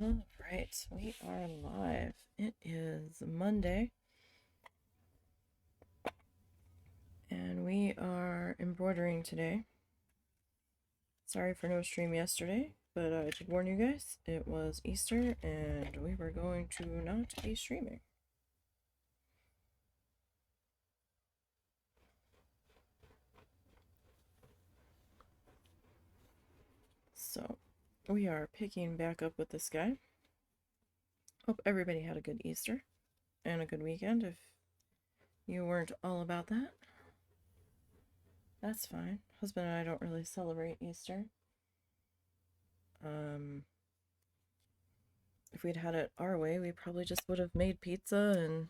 All right, we are live. It is Monday, and we are embroidering today. Sorry for no stream yesterday, but I did warn you guys, it was Easter, and we were going to not be streaming. So, we are picking back up with this guy. Hope everybody had a good Easter and a good weekend. If you weren't all about that, that's fine. Husband and I don't really celebrate Easter. If we'd had it our way, we probably just would have made pizza and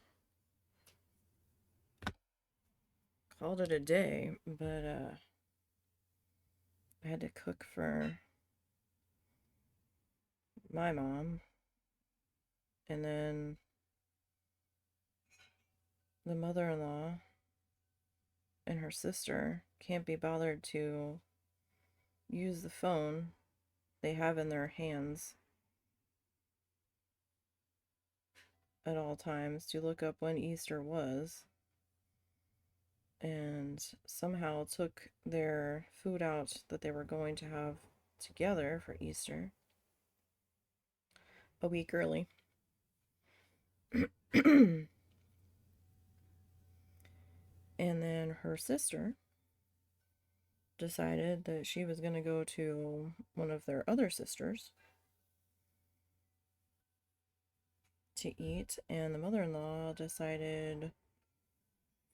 called it a day. But I had to cook for my mom, and then the mother-in-law and her sister can't be bothered to use the phone they have in their hands at all times to look up when Easter was, and somehow took their food out that they were going to have together for Easter a week early. And then her sister decided that she was going to go to one of their other sisters to eat, and the mother-in-law decided,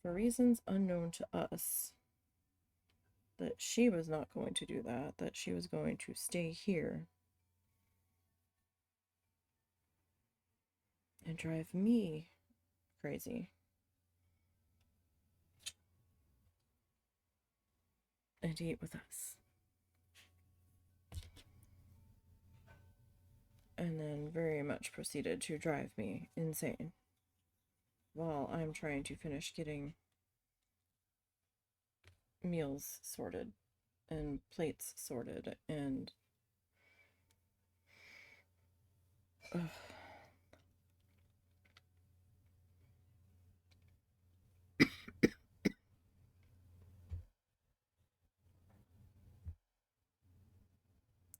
for reasons unknown to us, that she was not going to do that, that she was going to stay here and drive me crazy and eat with us. And then very much proceeded to drive me insane while I'm trying to finish getting meals sorted and plates sorted and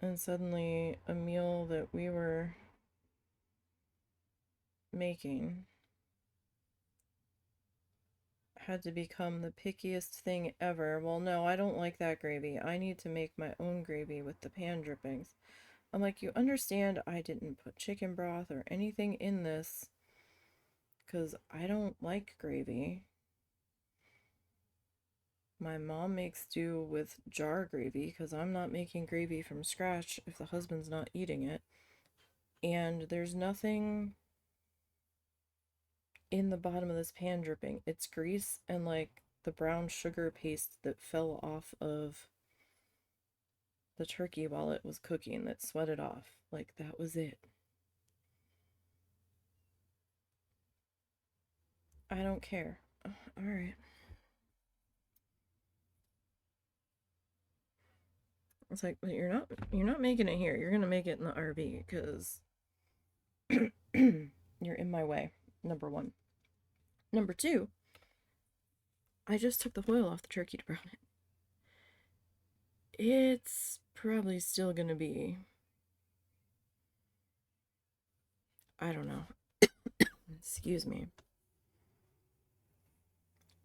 and suddenly a meal that we were making had to become the pickiest thing ever. Well, no, I don't like that gravy. I need to make my own gravy with the pan drippings. I'm like, you understand I didn't put chicken broth or anything in this because I don't like gravy. My mom makes do with jar gravy because I'm not making gravy from scratch if the husband's not eating it. And there's nothing in the bottom of this pan dripping. It's grease and like the brown sugar paste that fell off of the turkey while it was cooking that sweated off. Like, that was it. I don't care. All right. It's like, but you're not making it here. You're gonna make it in the RV because you're in my way. Number one. Number two, I just took the foil off the turkey to brown it. It's probably still gonna be, I don't know. Excuse me.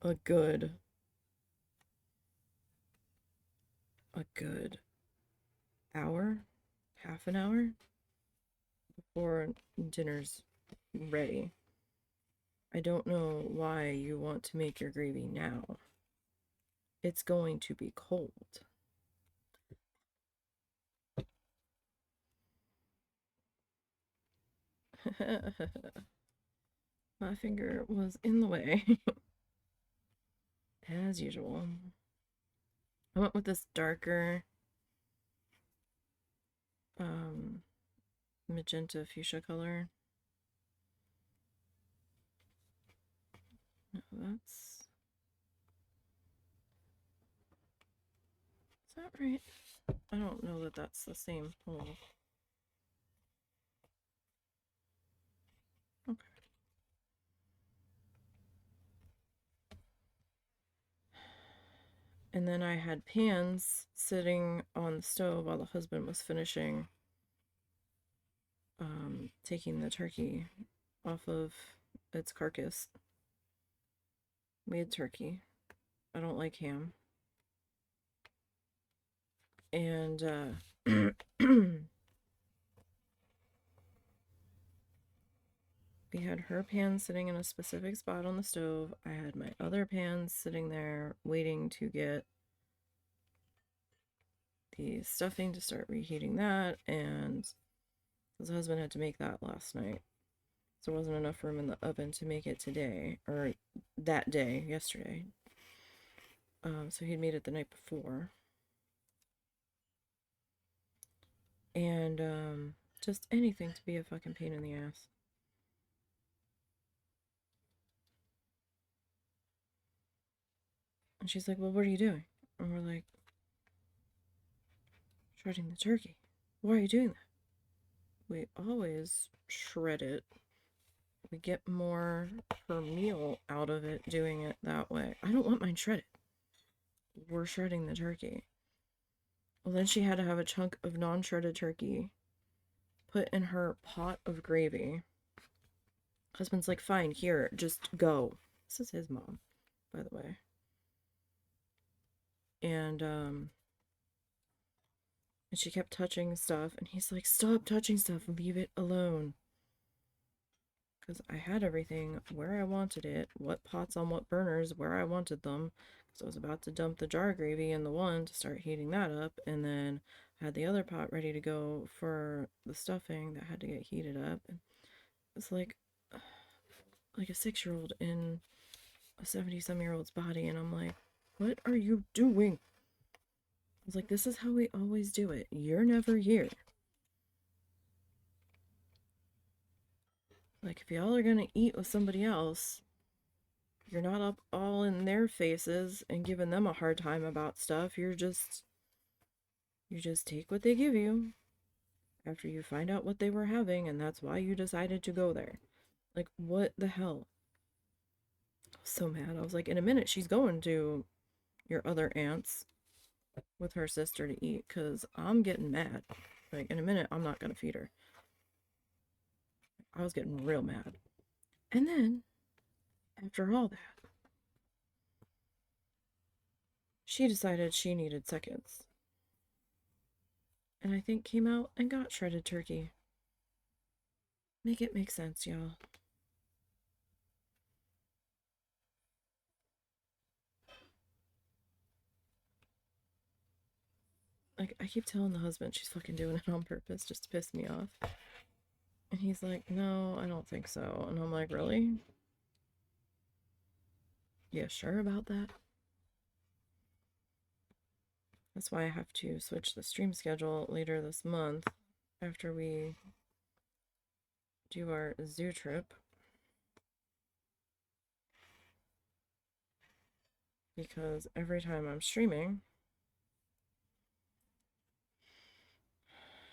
A good hour, half an hour before dinner's ready. I don't know why you want to make your gravy now. It's going to be cold. My finger was in the way. As usual. I went with this darker magenta fuchsia color. No, is that right? I don't know that that's the same hole. And then I had pans sitting on the stove while the husband was finishing taking the turkey off of its carcass. We had turkey. I don't like ham. And we had her pan sitting in a specific spot on the stove. I had my other pans sitting there waiting to get the stuffing to start reheating that, and his husband had to make that last night. So there wasn't enough room in the oven to make it today, or that day, yesterday. So he'd made it the night before. And just anything to be a fucking pain in the ass. And she's like, well, what are you doing? And we're like, shredding the turkey. Why are you doing that? We always shred it. We get more per meal out of it doing it that way. I don't want mine shredded. We're shredding the turkey. Well, then she had to have a chunk of non-shredded turkey put in her pot of gravy. Husband's like, fine, here, just go. This is his mom, by the way. And she kept touching stuff, and he's like, stop touching stuff, leave it alone. Because I had everything where I wanted it, what pots on what burners, where I wanted them. Because I was about to dump the jar gravy in the one to start heating that up, and then I had the other pot ready to go for the stuffing that had to get heated up. And it's like a 6-year-old in a 70-some-year-old's body, and I'm like, what are you doing? I was like, this is how we always do it. You're never here. Like, if y'all are gonna eat with somebody else, you're not up all in their faces and giving them a hard time about stuff. You just take what they give you after you find out what they were having, and that's why you decided to go there. Like, what the hell? I was so mad. I was like, in a minute, she's going to your other aunt's with her sister to eat, because I'm getting mad. Like, in a minute, I'm not gonna feed her. I was getting real mad. And then, after all that, she decided she needed seconds. And I think came out and got shredded turkey. Make it make sense, y'all. Like, I keep telling the husband she's fucking doing it on purpose just to piss me off. And he's like, no, I don't think so. And I'm like, really? Yeah, sure about that? That's why I have to switch the stream schedule later this month after we do our zoo trip. Because every time I'm streaming,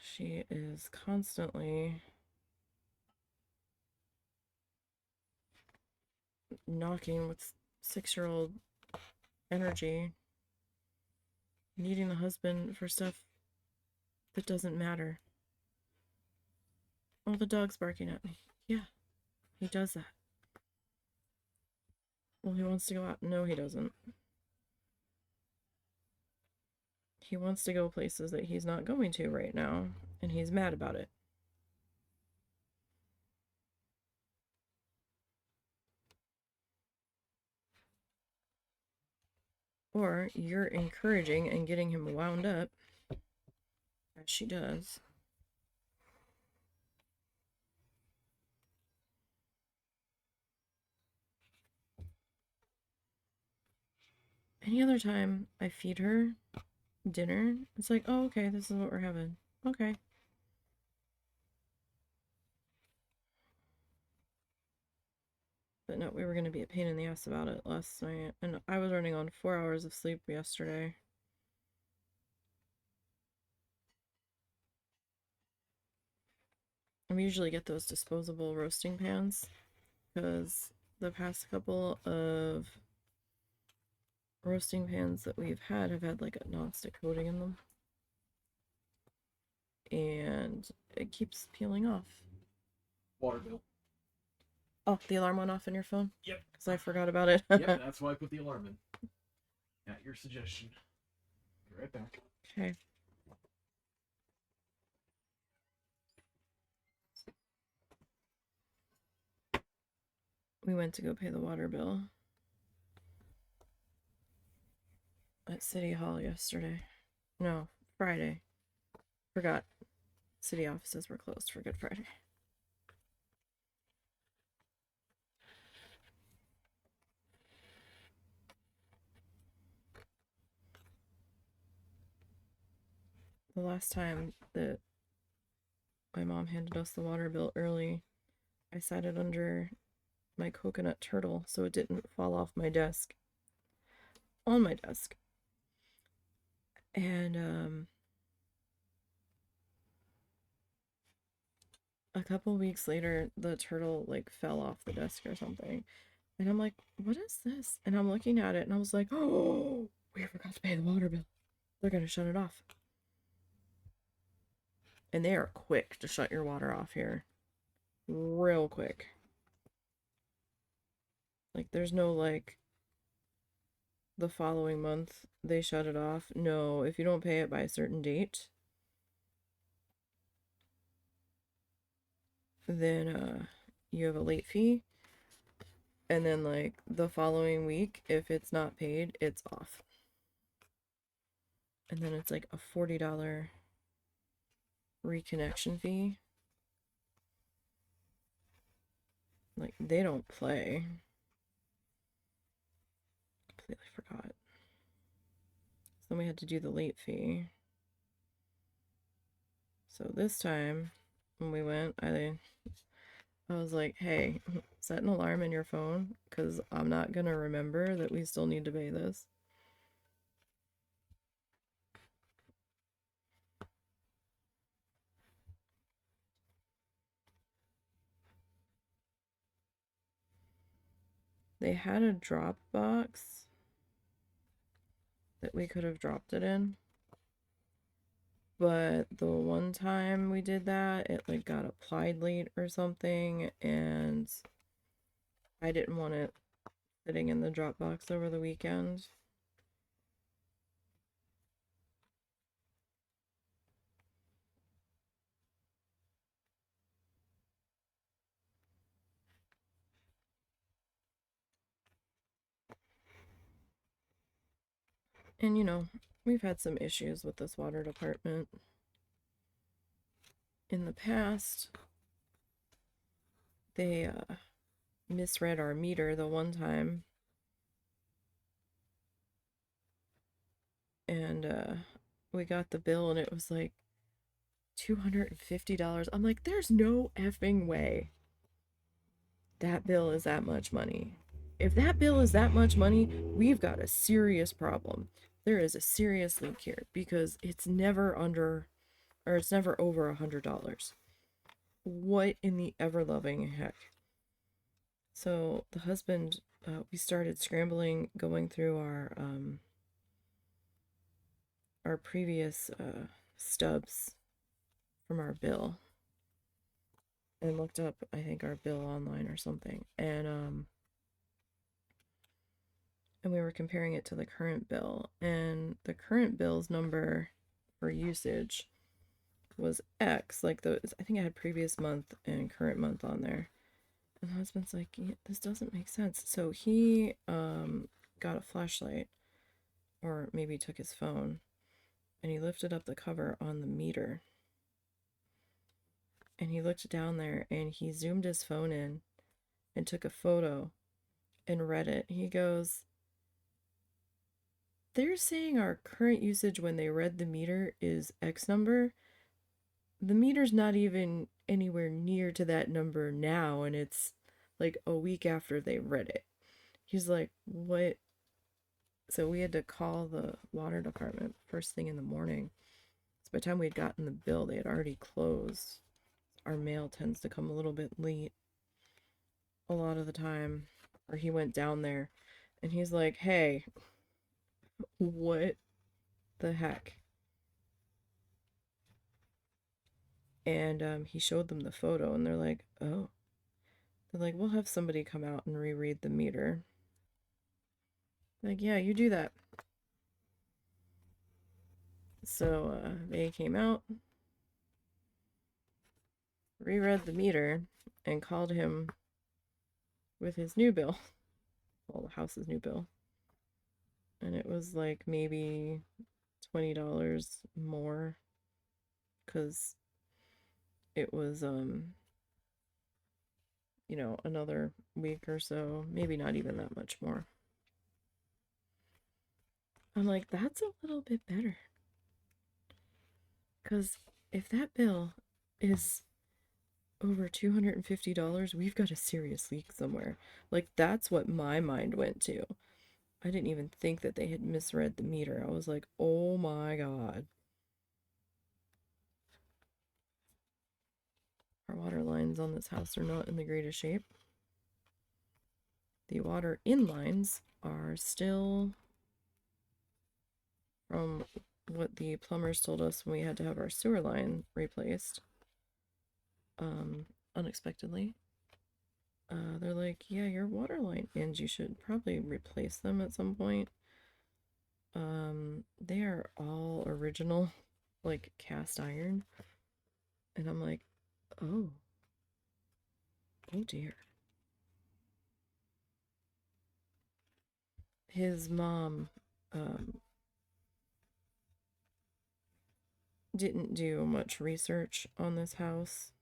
she is constantly knocking with 6-year-old energy, needing the husband for stuff that doesn't matter. Oh, the dog's barking at me. Yeah, he does that. Well, he wants to go out. No, he doesn't. He wants to go places that he's not going to right now, and he's mad about it. Or you're encouraging and getting him wound up, as she does. Any other time I feed her dinner, it's like, oh, okay, this is what we're having. Okay. But no, we were going to be a pain in the ass about it last night. And I was running on 4 hours of sleep yesterday. I usually get those disposable roasting pans because the past couple of roasting pans that we've had have had like a non-stick coating in them. And it keeps peeling off. Water bill. Oh, the alarm went off on your phone? Yep. Because I forgot about it. Yep, that's why I put the alarm in. At your suggestion. Be right back. Okay. We went to go pay the water bill at City Hall yesterday. No, Friday. Forgot. City offices were closed for Good Friday. The last time that my mom handed us the water bill early, I sat it under my coconut turtle so it didn't fall off my desk. On my desk. And a couple weeks later, the turtle like fell off the desk or something. And I'm like, what is this? And I'm looking at it and I was like, oh, we forgot to pay the water bill. They're going to shut it off. And they are quick to shut your water off here. Real quick. Like, there's no like the following month they shut it off. No, if you don't pay it by a certain date, then you have a late fee. And then like the following week, if it's not paid, it's off. And then it's like a $40 reconnection fee. Like, they don't play. Completely forgot. So then we had to do the late fee. So this time when we went, I was like, hey, set an alarm in your phone because I'm not going to remember that we still need to pay this. They had a drop box that we could have dropped it in. But the one time we did that, it like got applied late or something, and I didn't want it sitting in the drop box over the weekend. And you know, we've had some issues with this water department in the past. They misread our meter the one time, and we got the bill and it was like $250. I'm like, there's no effing way that bill is that much money. If that bill is that much money, we've got a serious problem. There is a serious leak here because it's never under, or it's never over $100. What in the ever-loving heck? So the husband, we started scrambling, going through our previous stubs from our bill, and looked up, I think, our bill online or something, and we were comparing it to the current bill, and the current bill's number for usage was X, like I think I had previous month and current month on there. And the husband's like, yeah, this doesn't make sense. So he got a flashlight, or maybe took his phone, and he lifted up the cover on the meter. And he looked down there and he zoomed his phone in and took a photo and read it. He goes, they're saying our current usage when they read the meter is X number. The meter's not even anywhere near to that number now, and it's like a week after they read it. He's like, what? So we had to call the water department first thing in the morning. So by the time we had gotten the bill, they had already closed. Our mail tends to come a little bit late a lot of the time. Or he went down there and he's like, hey, what the heck? And he showed them the photo, and they're like, oh. They're like, we'll have somebody come out and reread the meter. Like, yeah, you do that. So they came out, reread the meter, and called him with his new bill. Well, the house's new bill. And it was like maybe $20 more because it was another week or so, maybe not even that much more. I'm like, that's a little bit better. Because if that bill is over $250, we've got a serious leak somewhere. Like, that's what my mind went to. I didn't even think that they had misread the meter. I was like, oh my God. Our water lines on this house are not in the greatest shape. The water in lines are still from what the plumbers told us when we had to have our sewer line replaced unexpectedly. They're like, yeah, your water line ends. You should probably replace them at some point. They are all original, like cast iron. And I'm like, oh, oh dear. His mom didn't do much research on this house.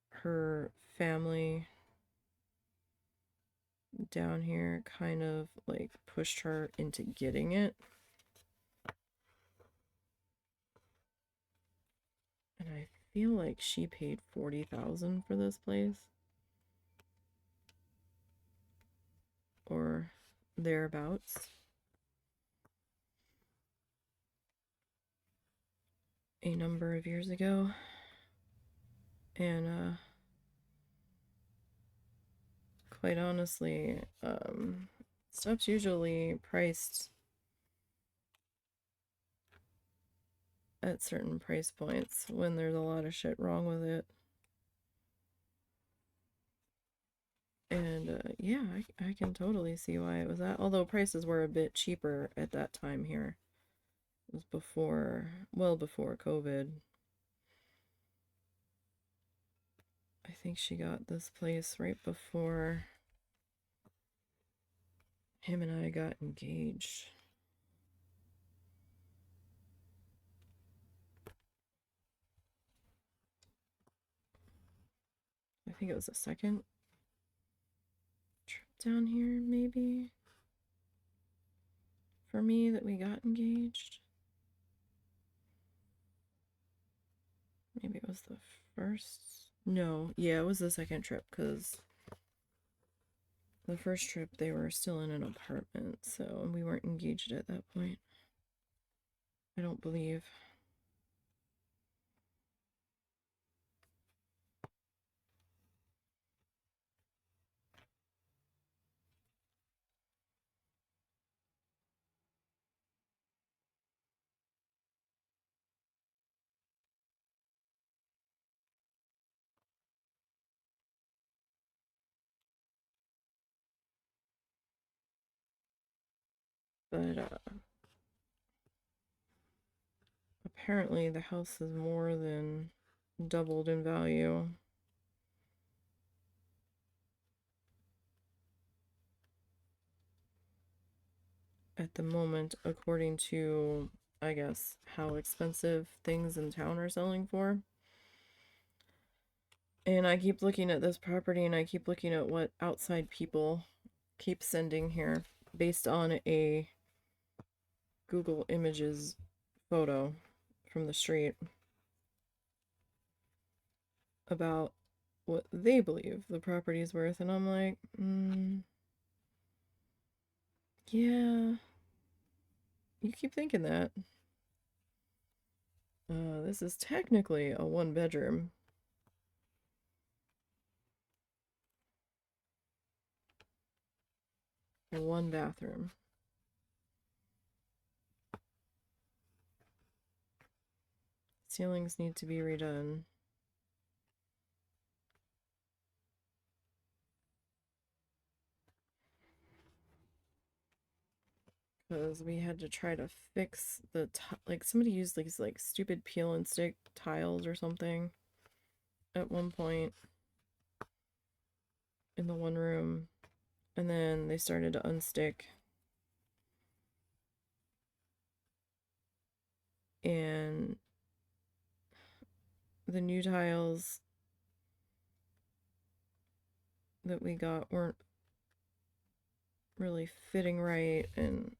Her family down here kind of like pushed her into getting it. And I feel like she paid $40,000 for this place. Or thereabouts. A number of years ago. And quite honestly, stuff's usually priced at certain price points when there's a lot of shit wrong with it. And yeah, I can totally see why it was that. Although prices were a bit cheaper at that time here. It was well before COVID. I think she got this place right before him and I got engaged. I think it was the second trip down here, maybe, for me that we got engaged. Maybe it was the first. No, yeah, it was the second trip because the first trip they were still in an apartment, so we weren't engaged at that point. I don't believe. But apparently the house is more than doubled in value. At the moment, according to, I guess, how expensive things in town are selling for. And I keep looking at this property and I keep looking at what outside people keep sending here based on a Google Images photo from the street about what they believe the property is worth. And I'm like, yeah, you keep thinking that. This is technically a one bedroom. A one bathroom. Ceilings need to be redone. Because we had to try to fix the like somebody used these like stupid peel and stick tiles or something at one point in the one room, and then they started to unstick, and the new tiles that we got weren't really fitting right, and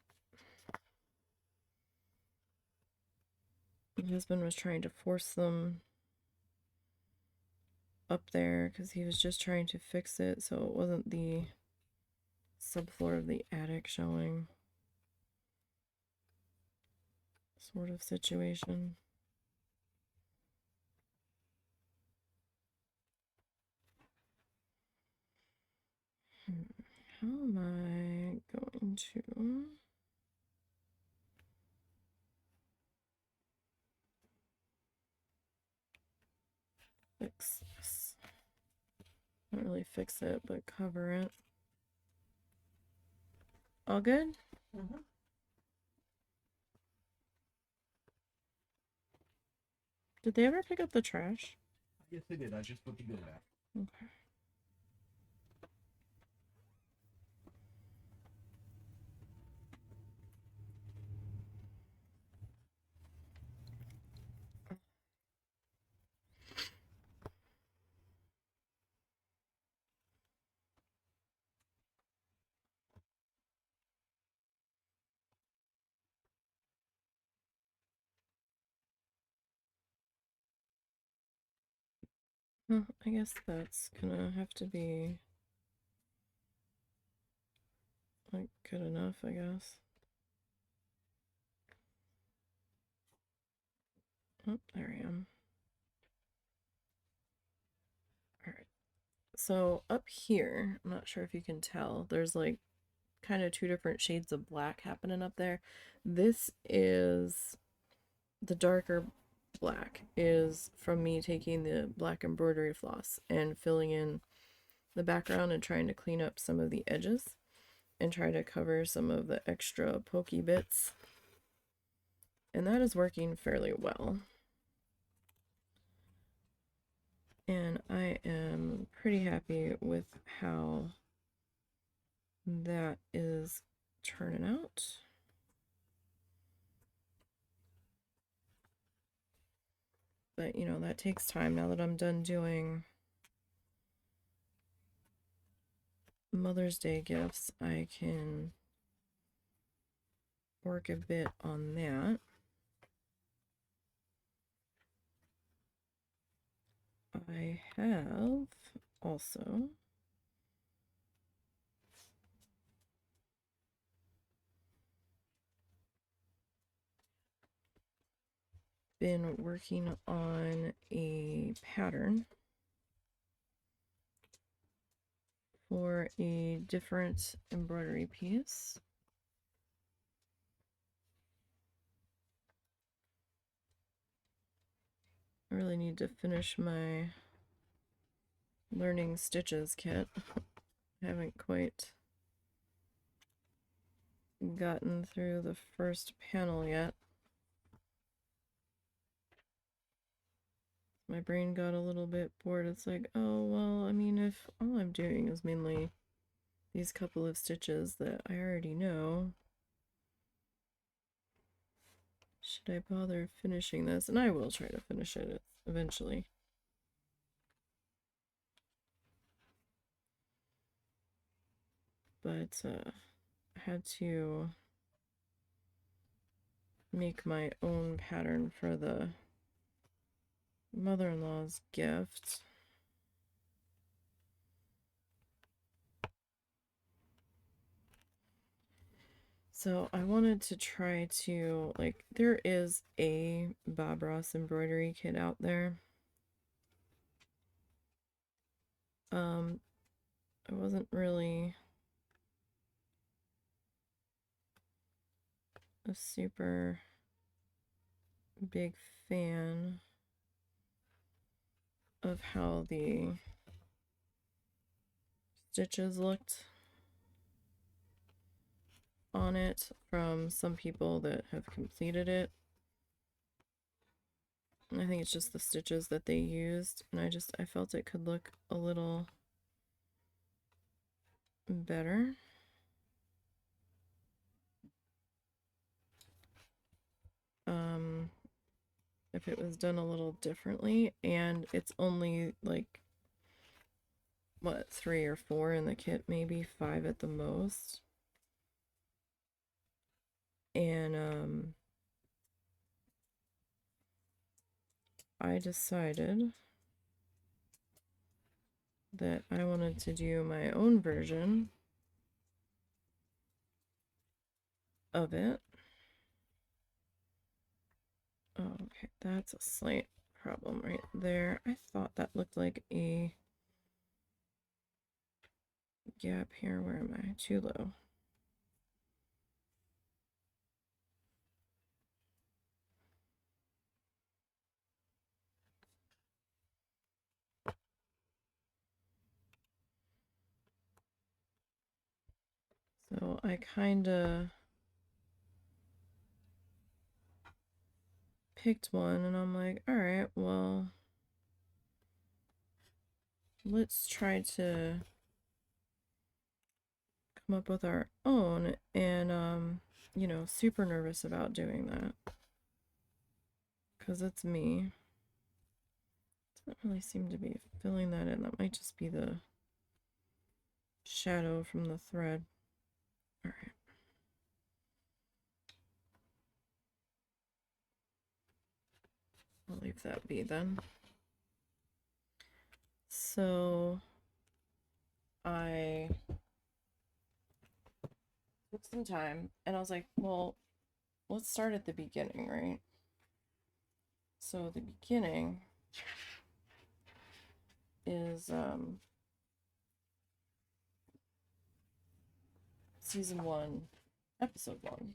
my husband was trying to force them up there because he was just trying to fix it so it wasn't the subfloor of the attic showing sort of situation. How am I going to fix this? Not really fix it, but cover it. All good? Mm-hmm. Did they ever pick up the trash? Yes, they did. I just put the bill back. Okay. Well, I guess that's gonna have to be like good enough, I guess. Oh, there I am. Alright. So up here, I'm not sure if you can tell, there's like kind of two different shades of black happening up there. This is the darker black is from me taking the black embroidery floss and filling in the background and trying to clean up some of the edges and try to cover some of the extra pokey bits. And that is working fairly well. And I am pretty happy with how that is turning out. But, you know, that takes time. Now that I'm done doing Mother's Day gifts, I can work a bit on that. I have also been working on a pattern for a different embroidery piece. I really need to finish my learning stitches kit. I haven't quite gotten through the first panel yet. My brain got a little bit bored. It's like, oh, well, I mean, if all I'm doing is mainly these couple of stitches that I already know, should I bother finishing this? And I will try to finish it eventually. But I had to make my own pattern for the mother-in-law's gift. So I wanted to try to, like, there is a Bob Ross embroidery kit out there. I wasn't really a super big fan of how the stitches looked on it from some people that have completed it. And I think it's just the stitches that they used, and I felt it could look a little better. If it was done a little differently, and it's only like what, 3 or 4 in the kit, maybe 5 at the most. And I decided that I wanted to do my own version of it. Oh, okay, that's a slight problem right there. I thought that looked like a gap here. Where am I? Too low. So I kind of picked one and I'm like, all right, well, let's try to come up with our own. And you know, super nervous about doing that because it's me. Doesn't really seem to be filling that in. That might just be the shadow from the thread. All right. I'll leave that be then. So I took some time and I was like, well, let's start at the beginning, right? So the beginning is season 1, episode 1.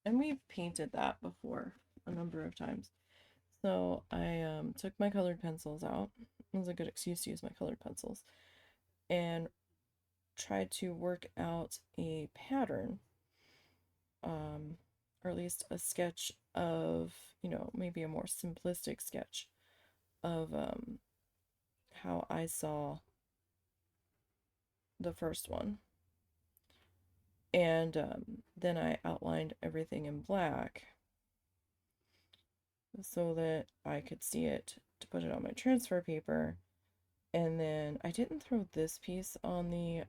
And we've painted that before a number of times. So I took my colored pencils out. It was a good excuse to use my colored pencils. And tried to work out a pattern, or at least a sketch of, you know, maybe a more simplistic sketch of how I saw the first one. And then I outlined everything in black so that I could see it to put it on my transfer paper. And then I didn't throw this piece on the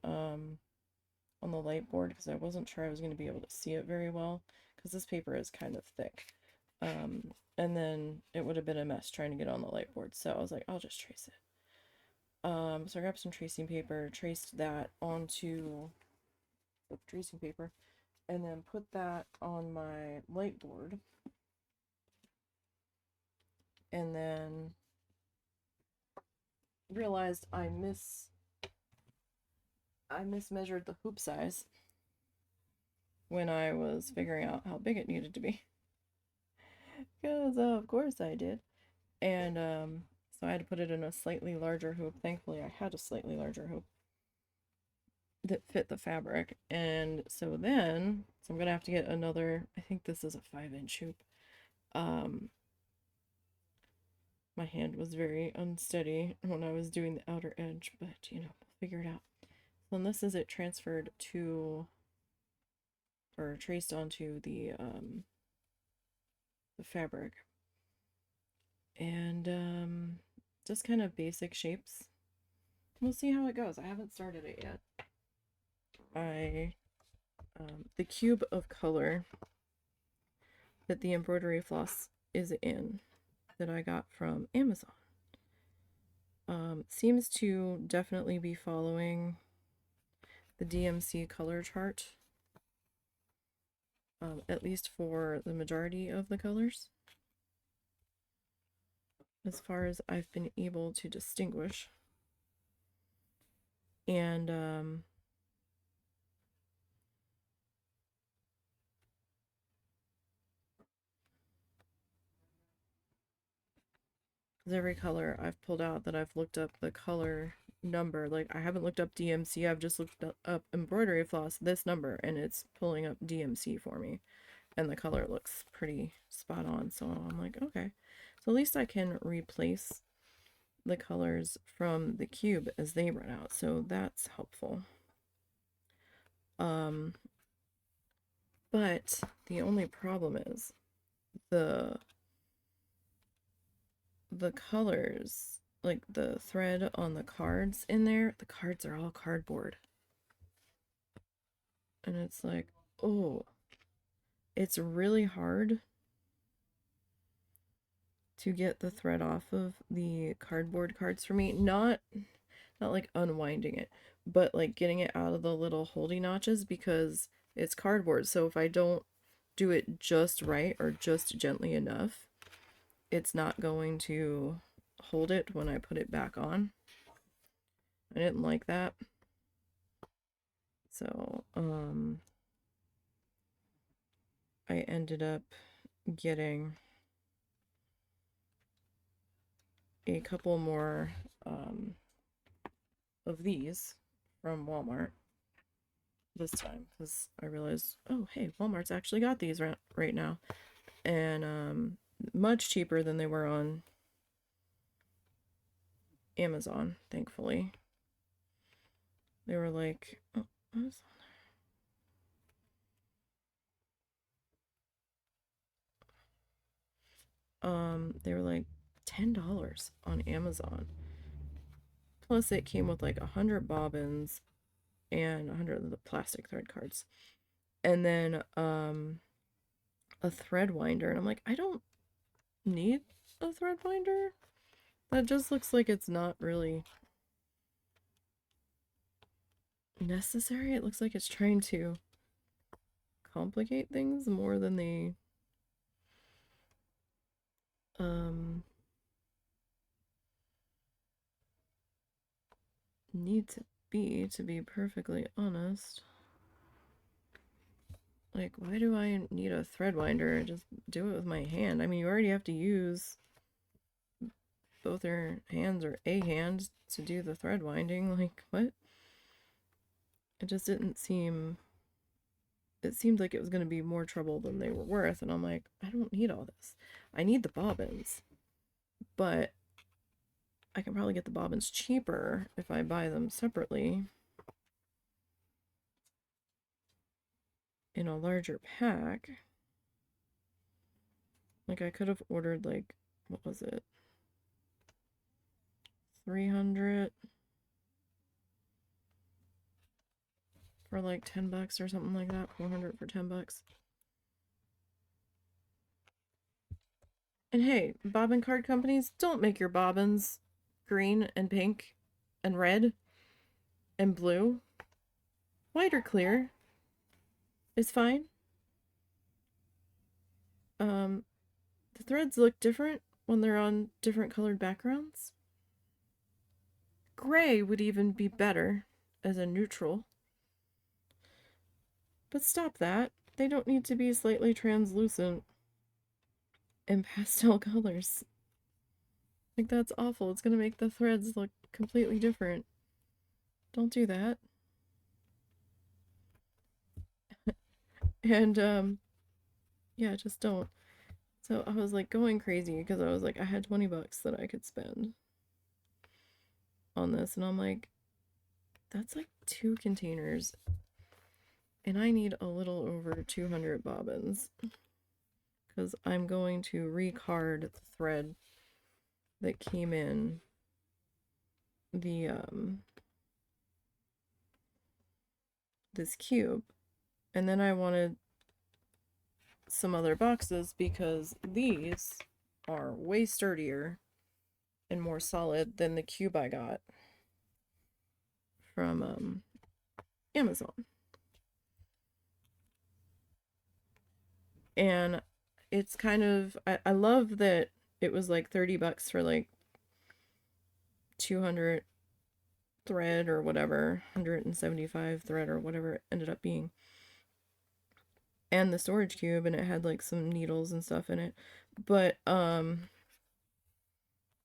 light board because I wasn't sure I was going to be able to see it very well because this paper is kind of thick. And then it would have been a mess trying to get on the light board. So I was like, I'll just trace it. So I grabbed some tracing paper, traced that onto the tracing paper, and then put that on my light board. And then realized I mismeasured the hoop size when I was figuring out how big it needed to be. Because of course I did. And so I had to put it in a slightly larger hoop. Thankfully, I had a slightly larger hoop that fit the fabric. And so then, so I'm gonna have to get another, I think this is a 5-inch hoop. My hand was very unsteady when I was doing the outer edge, but you know, we'll figure it out. So then this is it transferred to, or traced onto the fabric. And just kind of basic shapes. We'll see how it goes. I haven't started it yet. The cube of color that the embroidery floss is in, that I got from Amazon, seems to definitely be following the DMC color chart, at least for the majority of the colors, as far as I've been able to distinguish. And every color I've pulled out that I've looked up the color number, like I haven't looked up DMC, I've just looked up embroidery floss, this number, and it's pulling up DMC for me. And the color looks pretty spot on, so I'm like, okay. So at least I can replace the colors from the cube as they run out, so that's helpful. But the only problem is the colors, like the thread on the cards in there, the cards are all cardboard. And it's like, oh, it's really hard to get the thread off of the cardboard cards for me. Not like unwinding it, but like getting it out of the little holding notches because it's cardboard. So if I don't do it just right or just gently enough, it's not going to hold it when I put it back on. I didn't like that. So, I ended up getting a couple more of these from Walmart this time because I realized, oh, hey, Walmart's actually got these right now, and much cheaper than they were on Amazon, thankfully. They were like, oh, what was they were like $10 on Amazon. Plus, it came with like 100 bobbins and 100 of the plastic thread cards, and then a thread winder. And I'm like, I don't need a thread winder. That just looks like it's not really necessary. It looks like it's trying to complicate things more than they need to be perfectly honest. Like, why do I need a thread winder? Just do it with my hand. I mean, you already have to use both your hands or a hand to do the thread winding. Like, what? It just didn't seem... It seemed like it was going to be more trouble than they were worth, and I'm like, I don't need all this. I need the bobbins, but I can probably get the bobbins cheaper if I buy them separately in a larger pack. Like, I could have ordered, like, what was it? 300 for like $10 or something like that. 400 for $10. And hey, bobbin card companies, don't make your bobbins green and pink and red and blue. White or clear is fine. The threads look different when they're on different colored backgrounds. Gray would even be better as a neutral. But stop that. They don't need to be slightly translucent and pastel colors. Like, that's awful. It's gonna make the threads look completely different. Don't do that. And yeah, just don't. So I was like going crazy because I was like, I had $20 that I could spend on this, and I'm like, that's like 2 containers, and I need a little over 200 bobbins because I'm going to recard the thread that came in the this cube, and then I wanted some other boxes because these are way sturdier and more solid than the cube I got from Amazon. And it's kind of, I love that it was like $30 for like 200 thread or whatever, 175 thread or whatever it ended up being. And the storage cube, and it had like some needles and stuff in it. But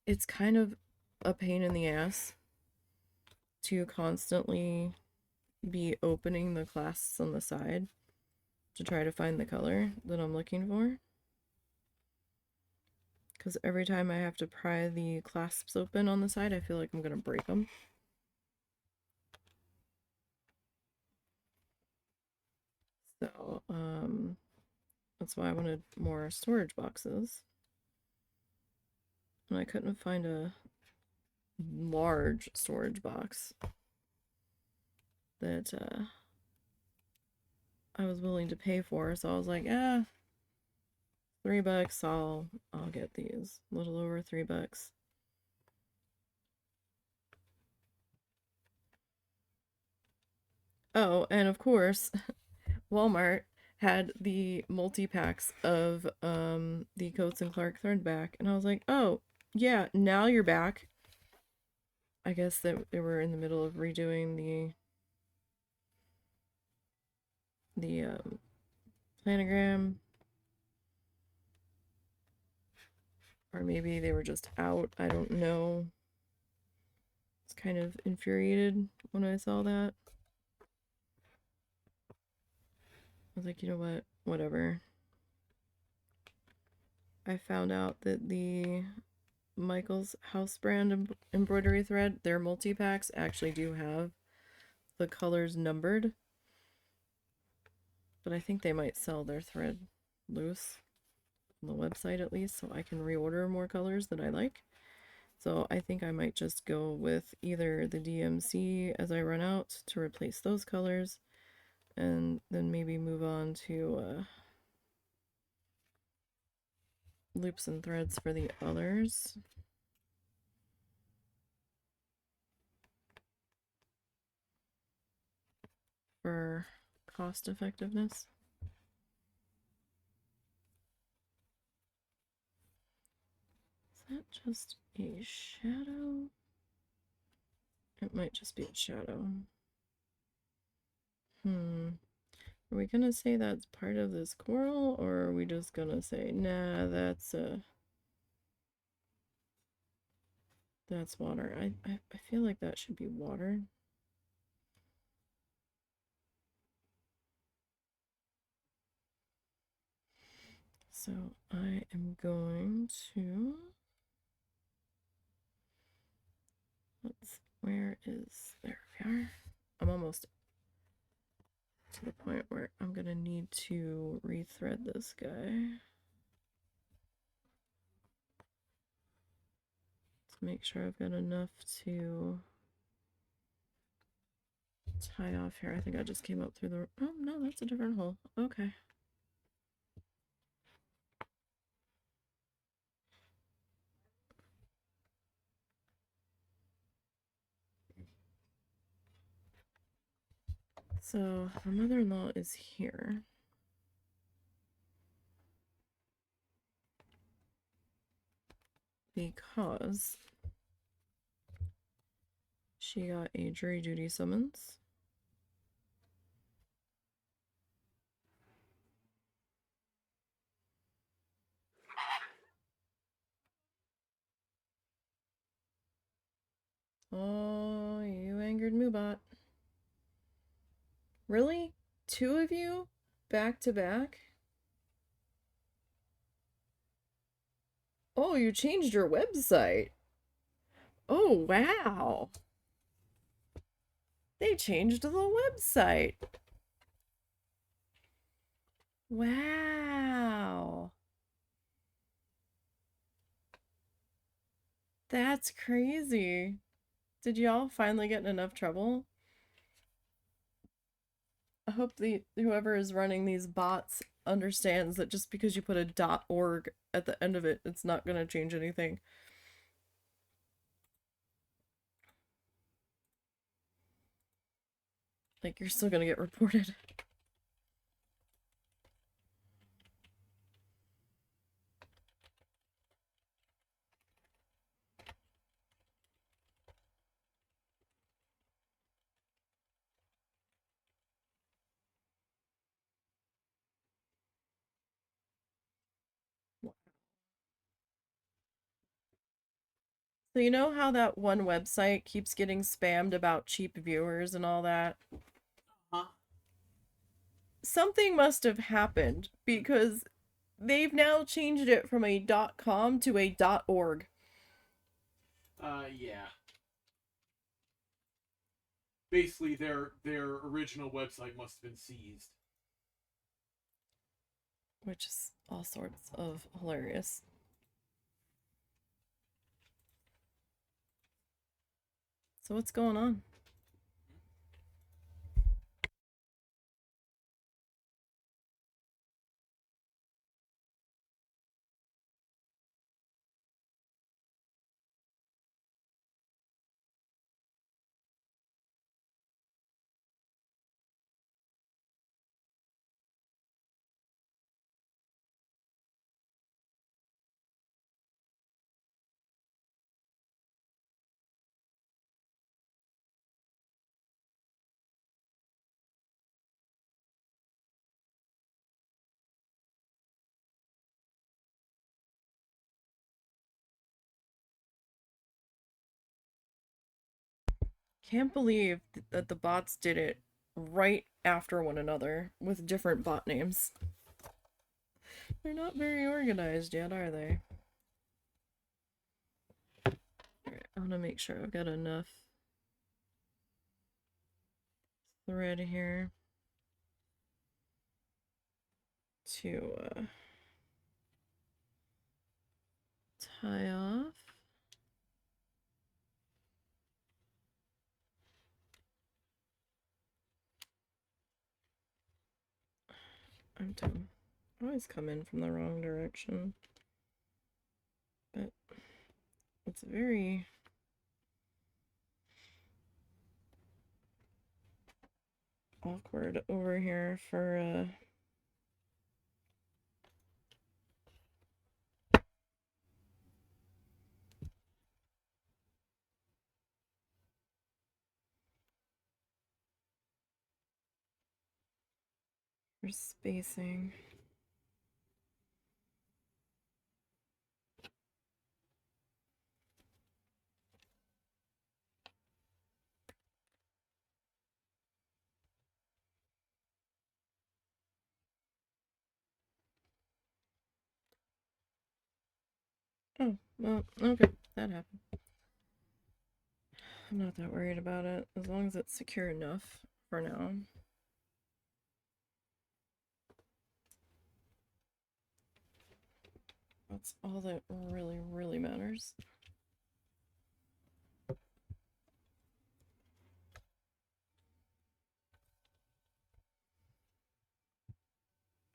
it's kind of a pain in the ass to constantly be opening the clasps on the side to try to find the color that I'm looking for. Because every time I have to pry the clasps open on the side, I feel like I'm going to break them. So, that's why I wanted more storage boxes. And I couldn't find a large storage box that I was willing to pay for. So I was like, $3, I'll get these. A little over $3. Oh, and of course, Walmart had the multi-packs of the Coats and Clark thread back, and I was like, oh yeah, now you're back. I guess that they were in the middle of redoing the planogram, or maybe they were just out. I don't know. It's kind of infuriated when I saw that. I was like, you know what? Whatever. I found out that the Michael's House brand embroidery thread, their multi-packs actually do have the colors numbered. But I think they might sell their thread loose on the website at least, so I can reorder more colors that I like. So I think I might just go with either the DMC as I run out to replace those colors, and then maybe move on to loops and threads for the others. For cost effectiveness. Is that just a shadow? It might just be a shadow. Are we gonna say that's part of this coral, or are we just gonna say, nah, that's water? I feel like that should be water. So I am going to, where is, there we are. I'm almost to the point where I'm gonna need to rethread this guy to make sure I've got enough to tie off here. I think I just came up through the, oh no, that's a different hole. Okay. So my mother-in-law is here. Because she got a jury duty summons. Oh, you angered Moobot. Really? Two of you? Back to back? Oh, you changed your website. Oh, wow. They changed the website. Wow. That's crazy. Did y'all finally get in enough trouble? I hope whoever is running these bots understands that just because you put a .org at the end of it, it's not going to change anything. Like, you're still going to get reported. So you know how that one website keeps getting spammed about cheap viewers and all that? Huh? Something must have happened because they've now changed it from a .com to a .org. Yeah. Basically, their original website must have been seized. Which is all sorts of hilarious. So what's going on? Can't believe that the bots did it right after one another with different bot names. They're not very organized yet, are they? Alright, I want to make sure I've got enough thread here to tie off. I'm dumb. I always come in from the wrong direction. But it's very awkward over here for spacing. Oh, well, okay, that happened. I'm not that worried about it, as long as it's secure enough for now. That's all that really, really matters.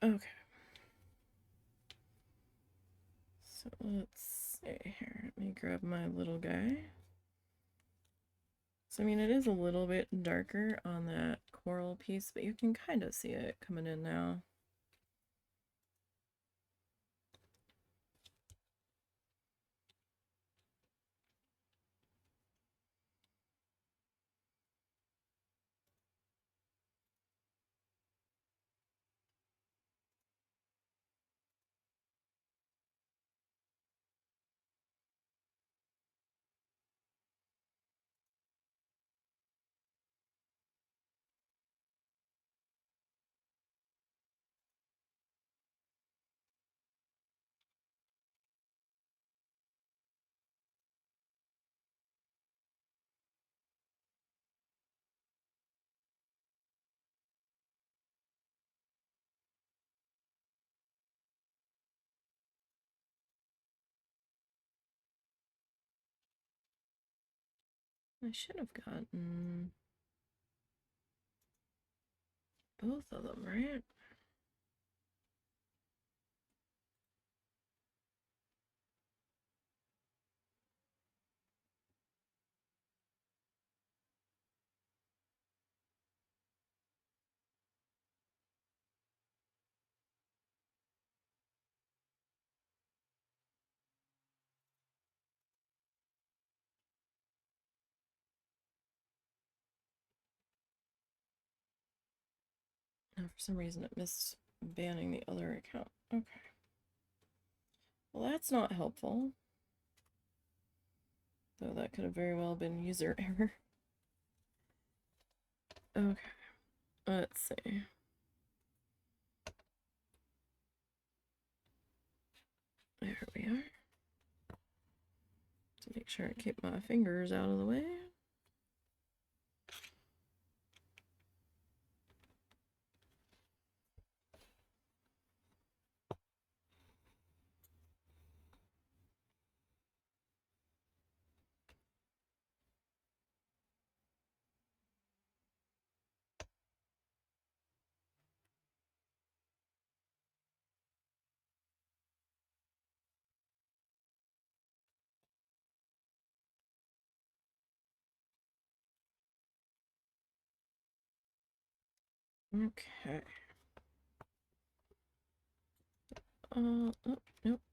Okay. So let's see here. Let me grab my little guy. So, I mean, it is a little bit darker on that coral piece, but you can kind of see it coming in now. I should have gotten both of them, right? Oh, for some reason it missed banning the other account. Okay. Well, that's not helpful. Though that could have very well been user error. Okay, let's see. There we are. To make sure I keep my fingers out of the way. Okay. Oh, nope,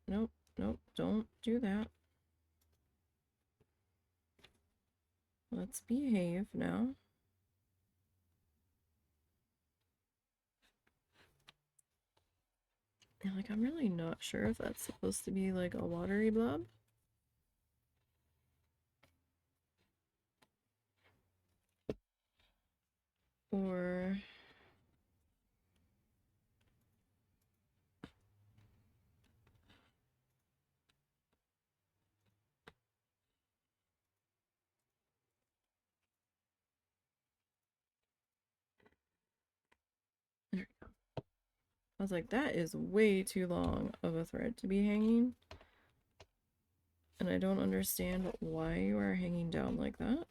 nope, nope, don't do that. Let's behave now. And like, I'm really not sure if that's supposed to be like a watery blob. Or there we go. I was like, that is way too long of a thread to be hanging. And I don't understand why you are hanging down like that.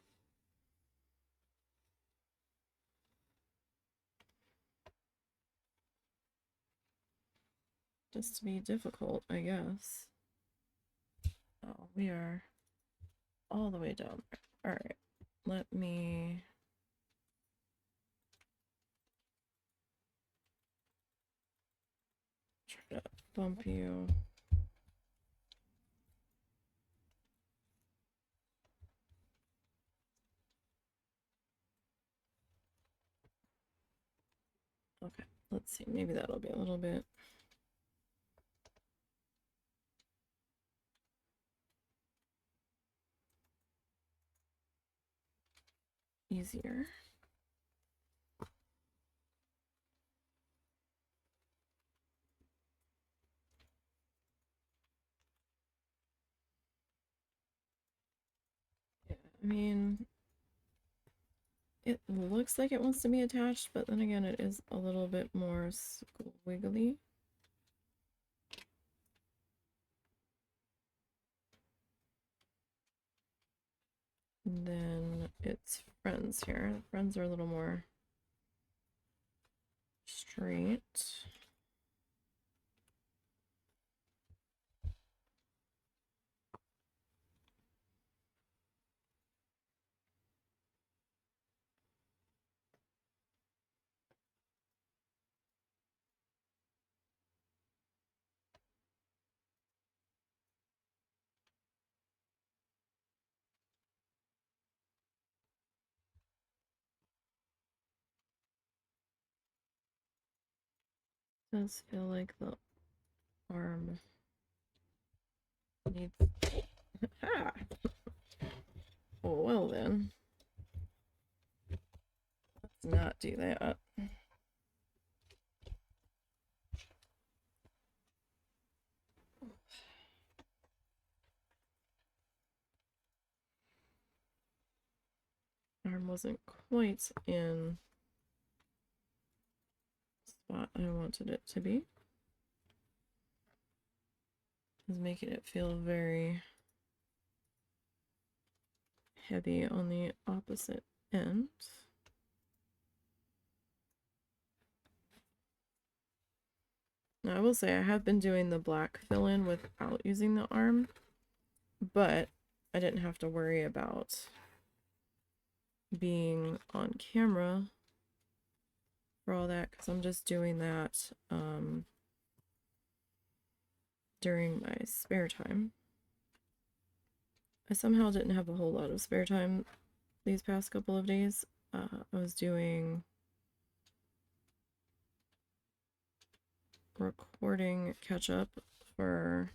Just to be difficult, I guess. Oh, we are all the way down there. All right, let me try to bump you. Okay, let's see. Maybe that'll be a little bit easier. Yeah, I mean, it looks like it wants to be attached, but then again, it is a little bit more wiggly. And then its friends here. The friends are a little more straight. Does feel like the arm needs. Ah! Oh, well then. Let's not do that. Arm wasn't quite in the spot I wanted it to be. It's making it feel very heavy on the opposite end. Now, I will say I have been doing the black fill-in without using the arm, but I didn't have to worry about being on camera for all that because I'm just doing that during my spare time. I somehow didn't have a whole lot of spare time these past couple of days. I was doing recording catch up for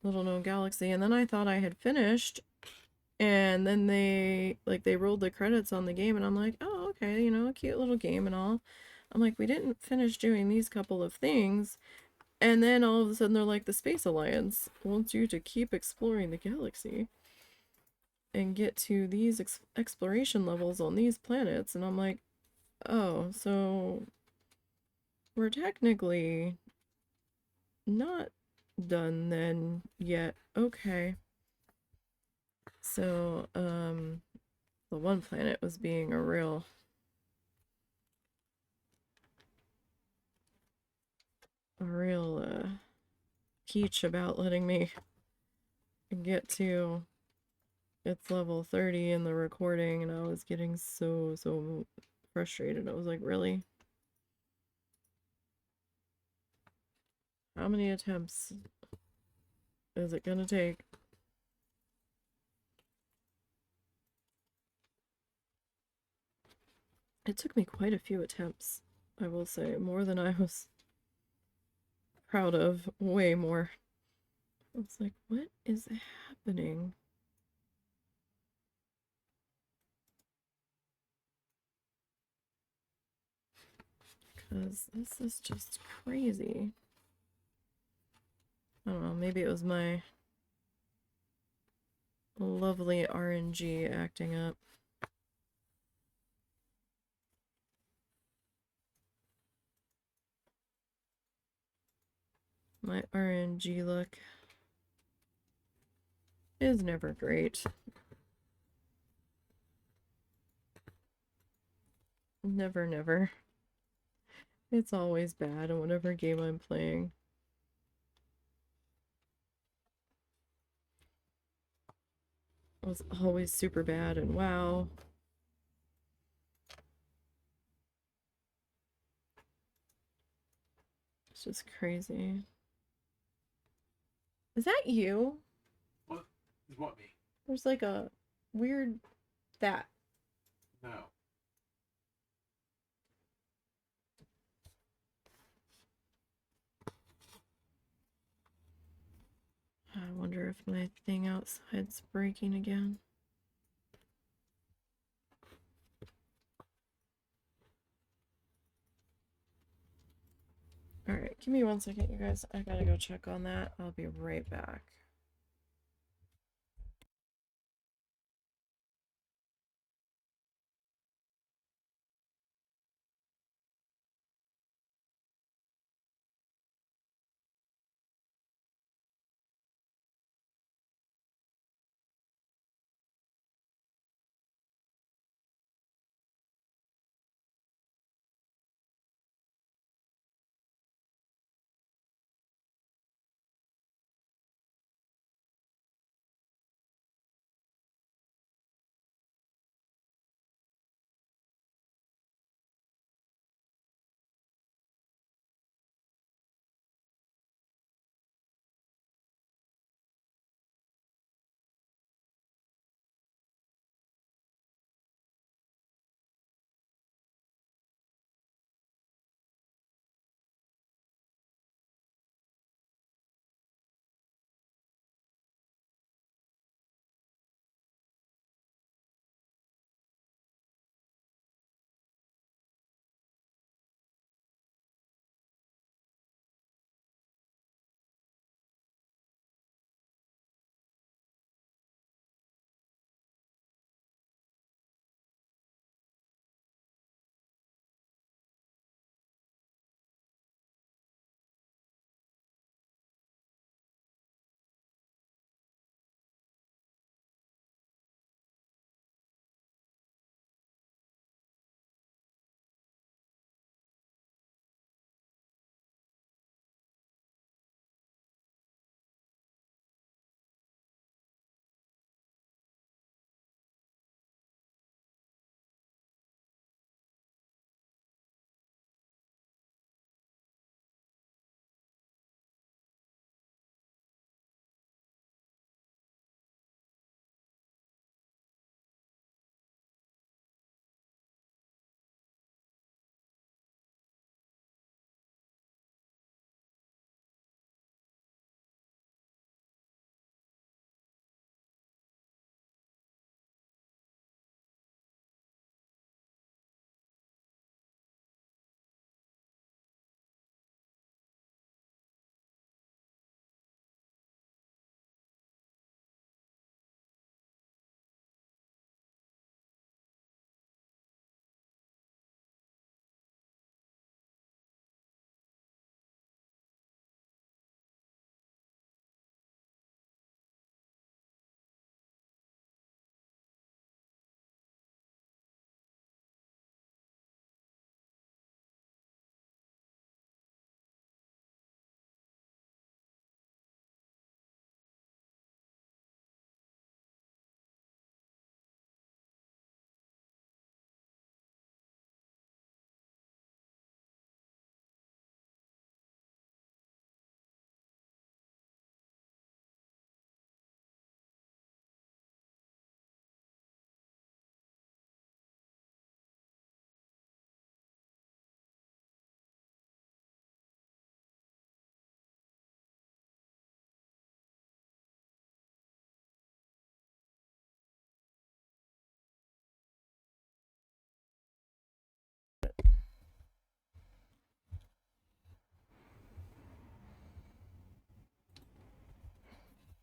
Little Known Galaxy, and then I thought I had finished, and then they rolled the credits on the game, and I'm like, oh, okay, you know, a cute little game and all. I'm like, we didn't finish doing these couple of things, and then all of a sudden they're like, the Space Alliance wants you to keep exploring the galaxy and get to these exploration levels on these planets, and I'm like, oh, so we're technically not done then yet. Okay. So, the one planet was being a real peach about letting me get to its level 30 in the recording, and I was getting so frustrated. I was like, really? How many attempts is it gonna take? It took me quite a few attempts, I will say, more than I was proud of, way more. I was like, what is happening? Because this is just crazy. I don't know, maybe it was my lovely RNG acting up. My RNG luck is never great. Never, never. It's always bad in whatever game I'm playing. It was always super bad, and wow. It's just crazy. Is that you? What? What me? There's like a weird that. No. I wonder if my thing outside's breaking again. Alright, give me 1 second, you guys. I gotta go check on that. I'll be right back.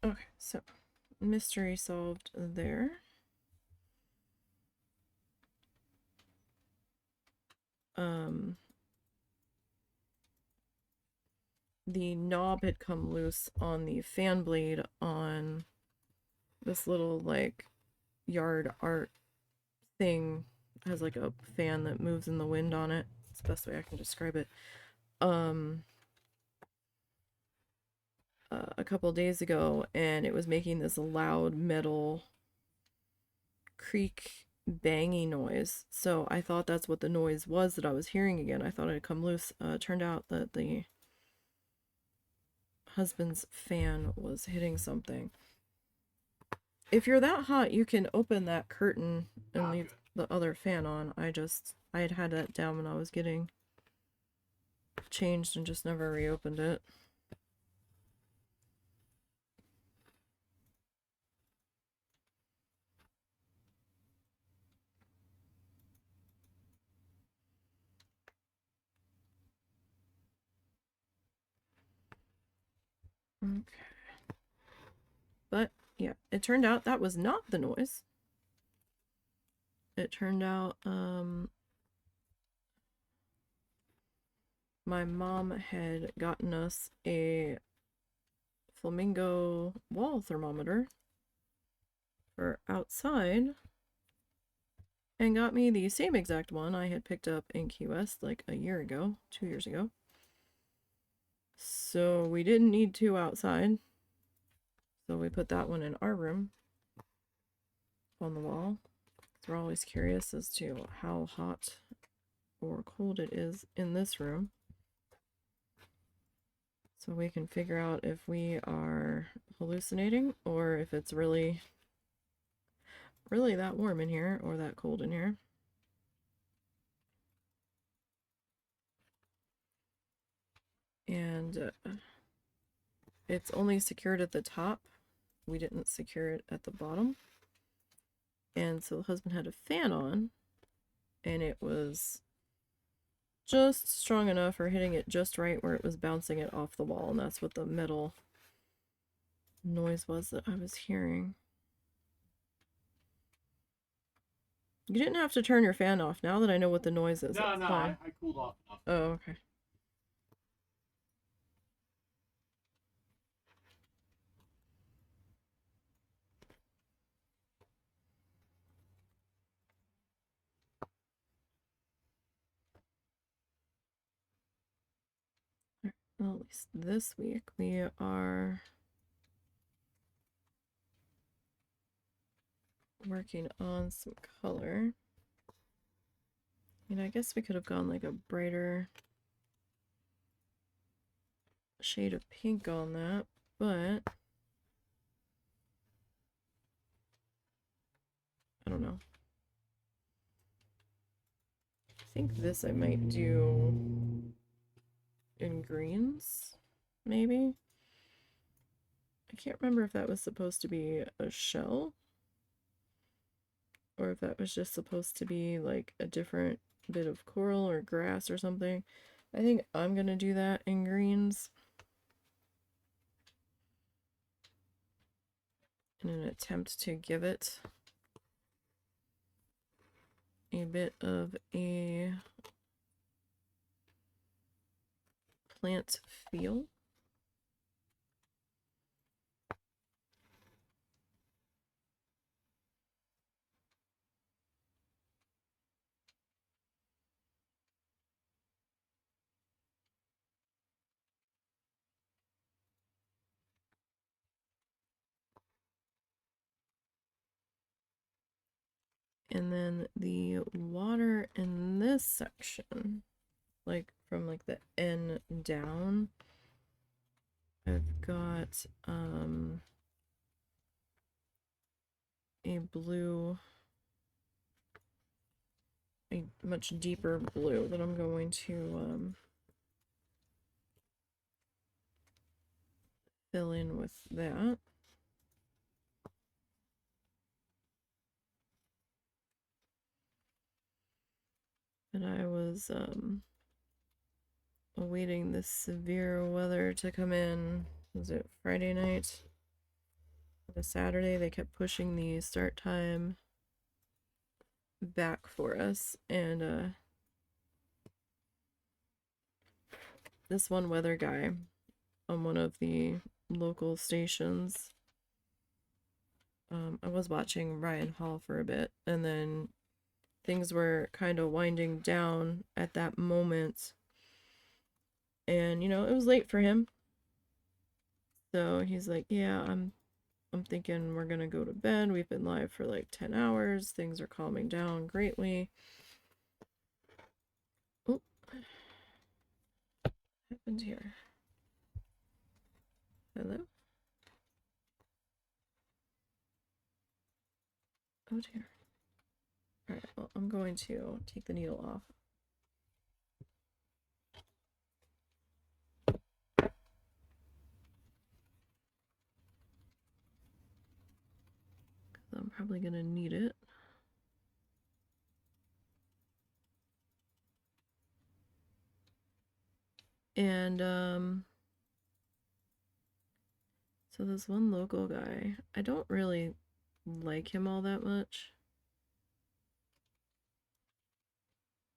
Okay, so mystery solved there. The knob had come loose on the fan blade on this little like yard art thing. It has like a fan that moves in the wind on it. It's the best way I can describe it. A couple days ago, and it was making this loud metal creak bangy noise. So I thought that's what the noise was that I was hearing again. I thought it had come loose. Turned out that the husband's fan was hitting something. If you're that hot, you can open that curtain and leave the other fan on. I had that down when I was getting changed and just never reopened it. Okay. But yeah, it turned out that was not the noise. It turned out my mom had gotten us a flamingo wall thermometer for outside and got me the same exact one I had picked up in Key West like a year ago, 2 years ago. So we didn't need two outside. So we put that one in our room on the wall. We're always curious as to how hot or cold it is in this room. So we can figure out if we are hallucinating or if it's really that warm in here or that cold in here. And it's only secured at the top. We didn't secure it at the bottom. And so the husband had a fan on, and it was just strong enough for hitting it just right where it was bouncing it off the wall. And that's what the metal noise was that I was hearing. You didn't have to turn your fan off. Now that I know what the noise is, no, I cooled off enough. Oh, okay. Well, at least this week we are working on some color. I guess we could have gone like a brighter shade of pink on that, but I don't know. I think this I might do in greens, maybe. I can't remember if that was supposed to be a shell or if that was just supposed to be like a different bit of coral or grass or something. I think I'm gonna do that in greens in an attempt to give it a bit of a plant feel. And then the water in this section, like from like the N down, I've got a blue, a much deeper blue that I'm going to fill in with that. And I was awaiting this severe weather to come in. Was it Friday night? The Saturday, they kept pushing the start time back for us, and this one weather guy on one of the local stations, I was watching Ryan Hall for a bit, and then things were kind of winding down at that moment, and you know, it was late for him, so he's like, yeah, I'm thinking we're gonna go to bed. We've been live for like 10 hours. Things are calming down greatly. Oh, what happened here? Hello? Oh dear. Alright, well, I'm going to take the needle off. I'm probably gonna need it. And so this one local guy, I don't really like him all that much.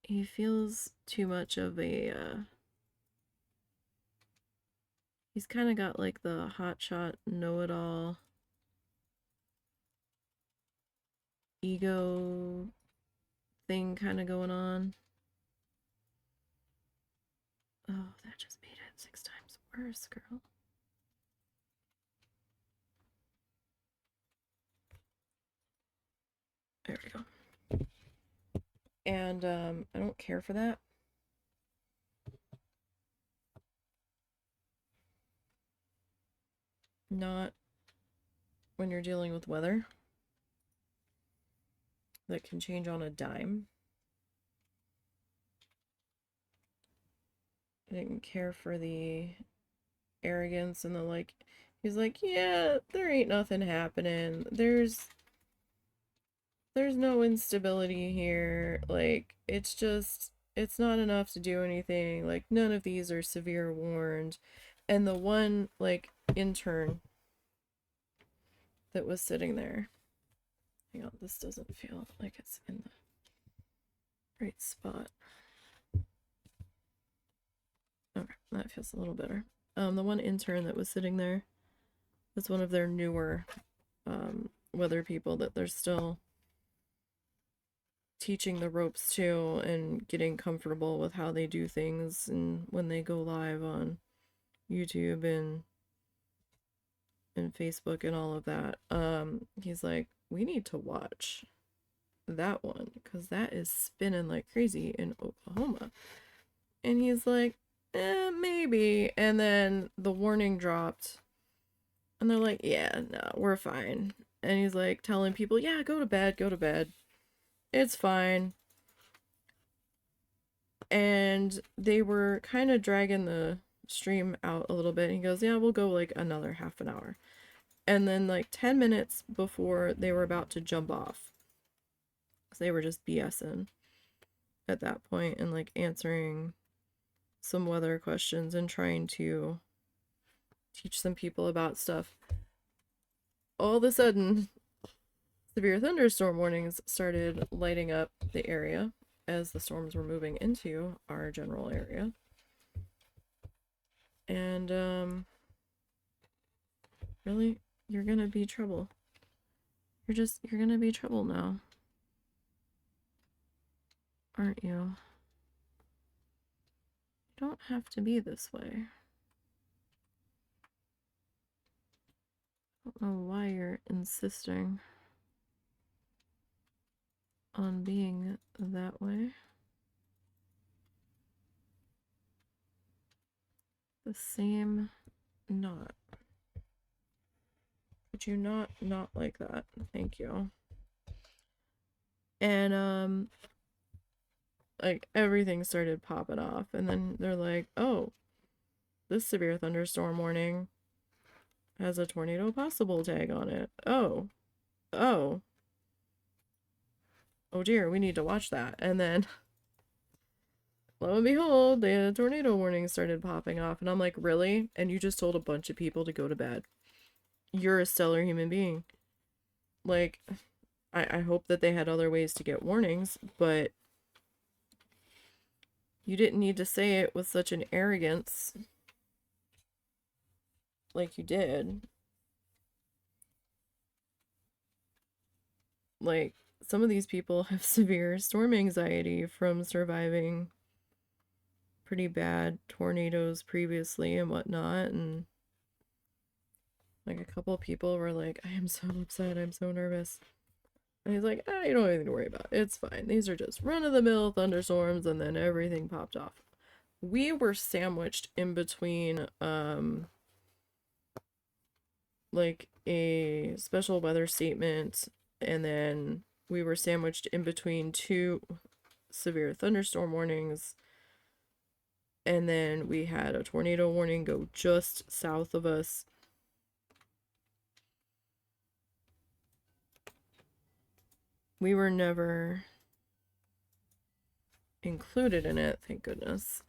He feels too much of a he's kind of got like the hotshot know-it-all ego thing kind of going on. Oh, that just made it 6 times worse, girl. There we go. And I don't care for that. Not when you're dealing with weather that can change on a dime. I didn't care for the arrogance and the like. He's like, yeah, there ain't nothing happening. There's no instability here. Like, it's not enough to do anything. Like, none of these are severe warned. And the one, like, intern that was sitting there. Hang on, this doesn't feel like it's in the right spot. Okay, that feels a little better. The one intern that was sitting there was one of their newer weather people that they're still teaching the ropes to and getting comfortable with how they do things and when they go live on YouTube and Facebook and all of that. He's like, we need to watch that one because that is spinning like crazy in Oklahoma. And he's like, maybe. And then the warning dropped and they're like, yeah, no, we're fine. And he's like telling people, yeah, go to bed, go to bed. It's fine. And they were kind of dragging the stream out a little bit. And he goes, yeah, we'll go like another half an hour. And then like 10 minutes before they were about to jump off, because they were just BSing at that point and like answering some weather questions and trying to teach some people about stuff. All of a sudden, severe thunderstorm warnings started lighting up the area as the storms were moving into our general area. And really, you're gonna be trouble. You're gonna be trouble now. Aren't you? You don't have to be this way. I don't know why you're insisting on being that way. The same knot. Could you not like that? Thank you. And like everything started popping off, and then they're like, oh, this severe thunderstorm warning has a tornado possible tag on it. Oh dear, we need to watch that. And then lo and behold, the tornado warning started popping off, and I'm like, really? And you just told a bunch of people to go to bed? you're a stellar human being. Like, I hope that they had other ways to get warnings, but you didn't need to say it with such an arrogance like you did. Like, some of these people have severe storm anxiety from surviving pretty bad tornadoes previously and whatnot, and like a couple of people were like, I am so upset, I'm so nervous. And he's like, you don't have anything to worry about. It's fine. These are just run-of-the-mill thunderstorms, and then everything popped off. We were sandwiched in between like a special weather statement, and then we were sandwiched in between two severe thunderstorm warnings, and then we had a tornado warning go just south of us. We were never included in it, thank goodness.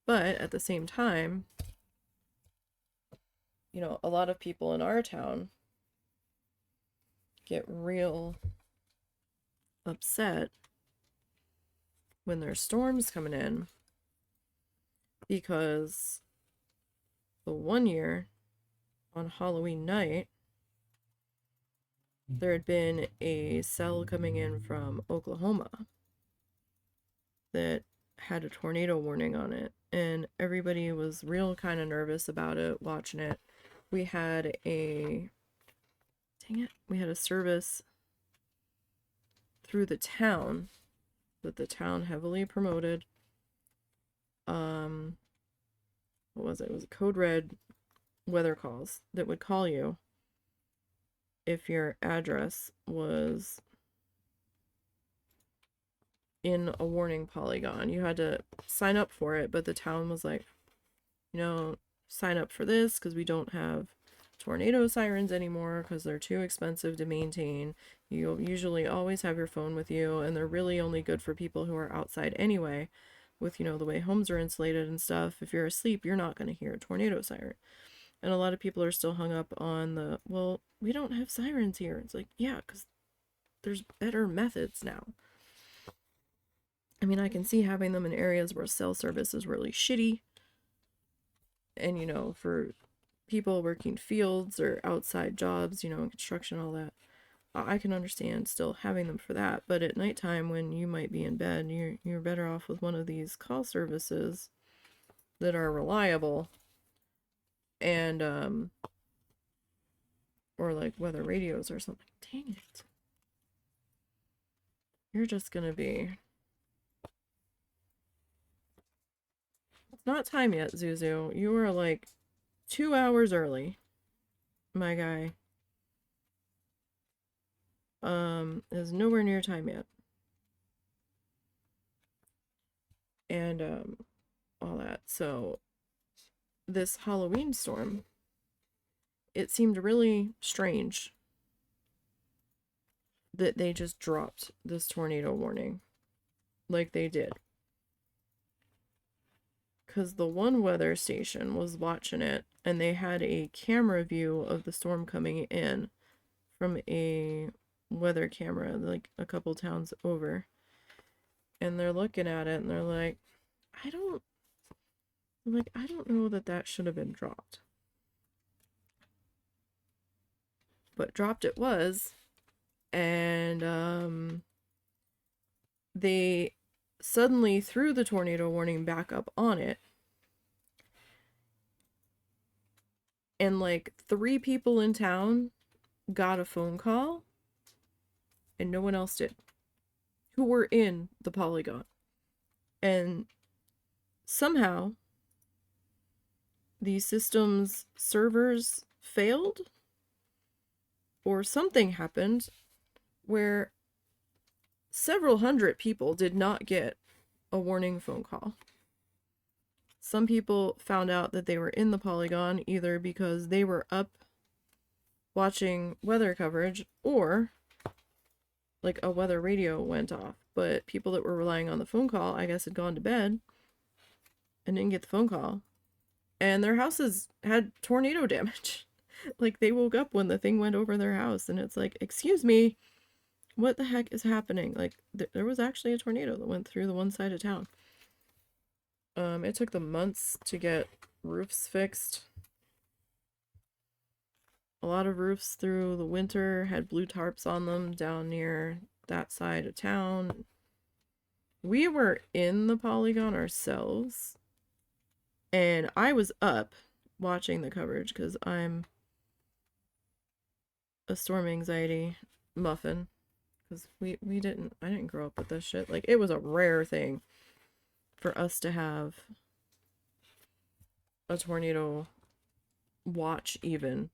But at the same time, you know, a lot of people in our town get real upset when there's storms coming in, because the one year on Halloween night, there had been a cell coming in from Oklahoma that had a tornado warning on it, and everybody was real kind of nervous about it watching it. We had a service through the town that the town heavily promoted. What was it? It was code red weather calls that would call you if your address was in a warning polygon. You had to sign up for it, but the town was like, you know, sign up for this because we don't have tornado sirens anymore because they're too expensive to maintain. You'll usually always have your phone with you, and they're really only good for people who are outside anyway, with, you know, the way homes are insulated and stuff. If you're asleep, you're not going to hear a tornado siren. And a lot of people are still hung up on the, well, we don't have sirens here. It's like, yeah, because there's better methods now. I mean, I can see having them in areas where cell service is really shitty. And, you know, for people working fields or outside jobs, you know, construction, all that, I can understand still having them for that. But at nighttime, when you might be in bed, you're better off with one of these call services that are reliable, and or like weather radios or something. Dang it. You're just gonna be... It's not time yet, Zuzu. You are like 2 hours early, my guy. Is nowhere near time yet. And all that. So this Halloween storm, it seemed really strange that they just dropped this tornado warning like they did. Because the one weather station was watching it, and they had a camera view of the storm coming in from a weather camera, like a couple towns over. And they're looking at it, and they're like, I don't know that should have been dropped. But dropped it was, and they suddenly threw the tornado warning back up on it. And like 3 people in town got a phone call, and no one else did, who were in the polygon. And somehow the system's servers failed, or something happened where several hundred people did not get a warning phone call. Some people found out that they were in the polygon either because they were up watching weather coverage, or like a weather radio went off. But people that were relying on the phone call, I guess, had gone to bed and didn't get the phone call, and their houses had tornado damage. Like, they woke up when the thing went over their house, and it's like, excuse me, what the heck is happening? Like, there was actually a tornado that went through the one side of town. It took them months to get roofs fixed. A lot of roofs through the winter had blue tarps on them down near that side of town. We were in the Polygon ourselves, and I was up watching the coverage because I'm a storm anxiety muffin. Because I didn't grow up with this shit. Like, it was a rare thing for us to have a tornado watch, even.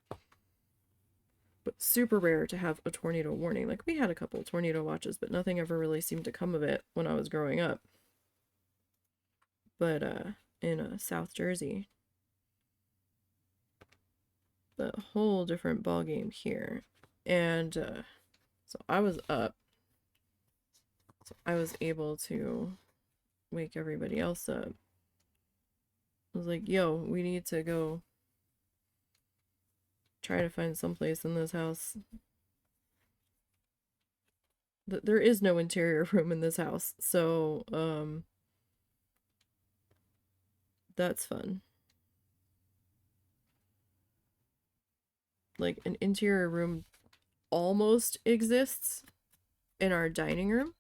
But super rare to have a tornado warning. Like, we had a couple tornado watches, but nothing ever really seemed to come of it when I was growing up. But in South Jersey, the whole different ball game here. And so I was up. So I was able to wake everybody else up. I was like, yo, we need to go try to find someplace in this house. There is no interior room in this house, so that's fun. Like, an interior room almost exists in our dining room.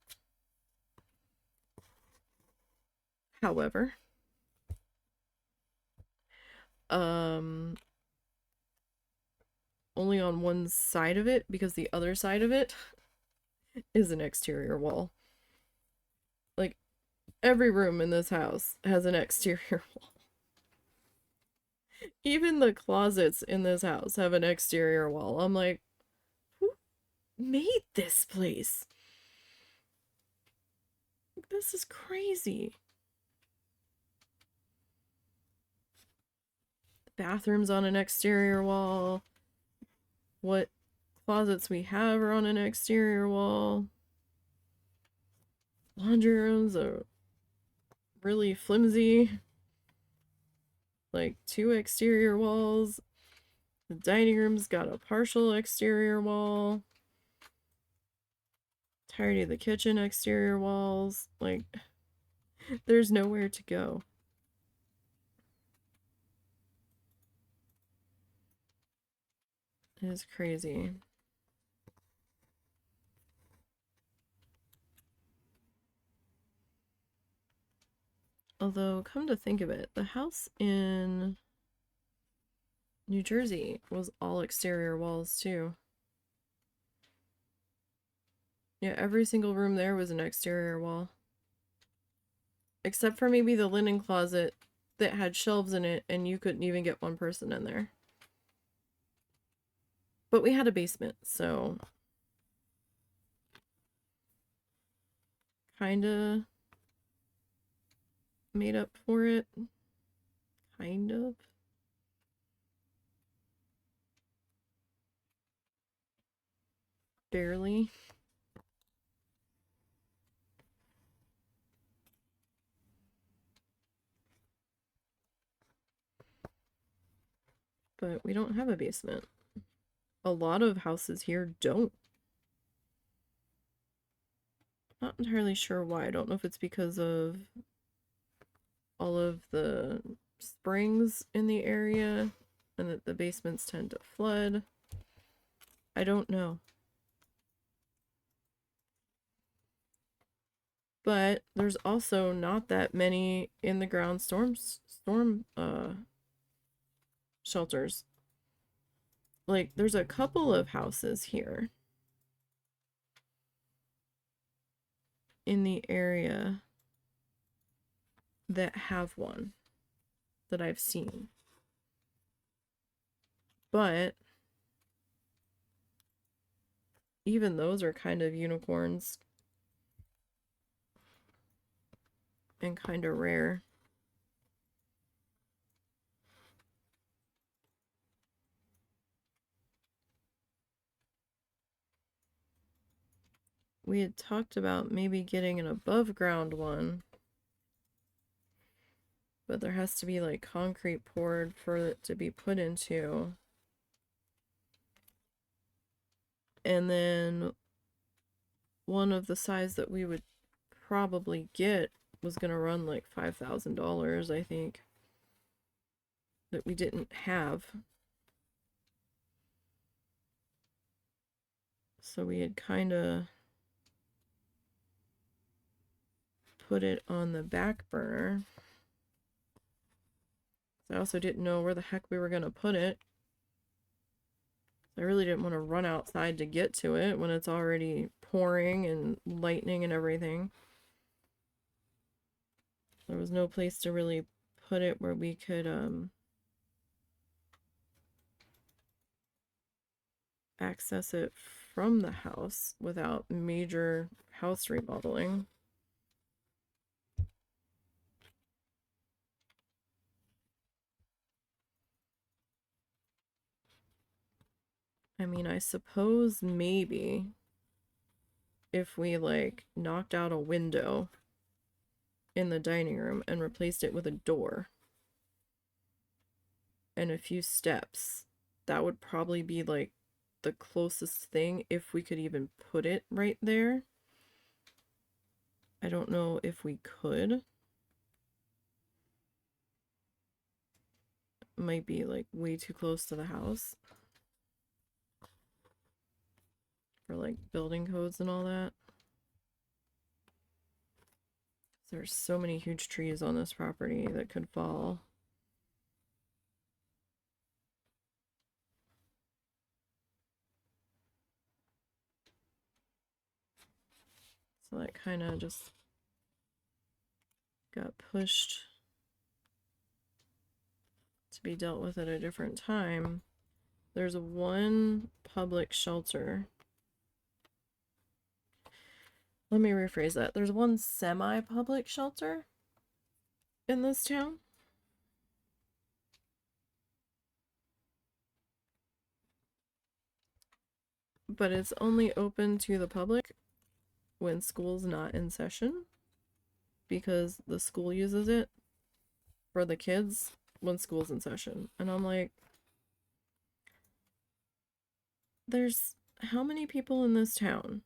However, only on one side of it, because the other side of it is an exterior wall. Like, every room in this house has an exterior wall. Even the closets in this house have an exterior wall. I'm like, who made this place? This is crazy. The bathroom's on an exterior wall. What closets we have are on an exterior wall. Laundry rooms are really flimsy. Like, 2 exterior walls. The dining room's got a partial exterior wall. Entirety of the kitchen exterior walls. Like, there's nowhere to go. It is crazy. Although, come to think of it, the house in New Jersey was all exterior walls too. Yeah, every single room there was an exterior wall. Except for maybe the linen closet that had shelves in it, and you couldn't even get one person in there. But we had a basement, so kinda made up for it. Kind of. Barely. But we don't have a basement. A lot of houses here don't. Not entirely sure why. I don't know if it's because of all of the springs in the area and that the basements tend to flood. I don't know. But there's also not that many in the ground storm shelters. Like, there's a couple of houses here in the area that have one that I've seen. But even those are kind of unicorns and kind of rare. We had talked about maybe getting an above ground one, but there has to be like concrete poured for it to be put into. And then one of the size that we would probably get was going to run like $5,000, I think, that we didn't have. So we had kind of put it on the back burner. I also didn't know where the heck we were going to put it. I really didn't want to run outside to get to it when it's already pouring and lightning and everything. There was no place to really put it where we could access it from the house without major house remodeling. I mean, I suppose maybe if we like knocked out a window in the dining room and replaced it with a door and a few steps, that would probably be like the closest thing if we could even put it right there. I don't know if we could. It might be like way too close to the house for like building codes and all that. There's so many huge trees on this property that could fall. So that kind of just got pushed to be dealt with at a different time. There's one public shelter. Let me rephrase that. There's one semi-public shelter in this town. But it's only open to the public when school's not in session, because the school uses it for the kids when school's in session. And I'm like, there's how many people in this town?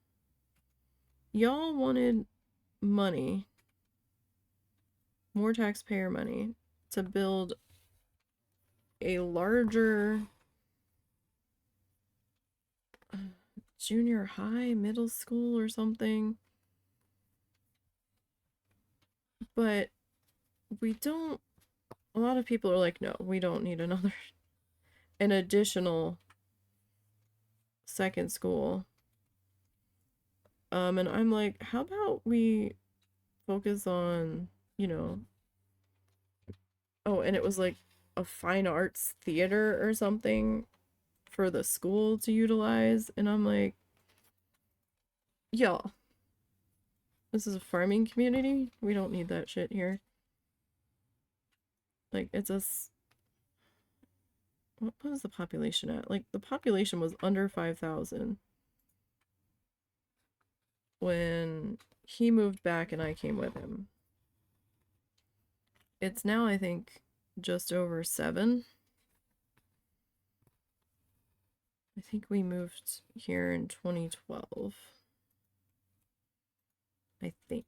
Y'all wanted money, more taxpayer money, to build a larger junior high, middle school or something. But we don't, a lot of people are like, no, we don't need an additional second school. And I'm like, how about we focus on, oh, and it was like a fine arts theater or something for the school to utilize. And I'm like, y'all, this is a farming community. We don't need that shit here. Like, what was the population at? Like, the population was under 5,000 when he moved back and I came with him. It's now, I think, just over 7. I think we moved here in 2012. I think.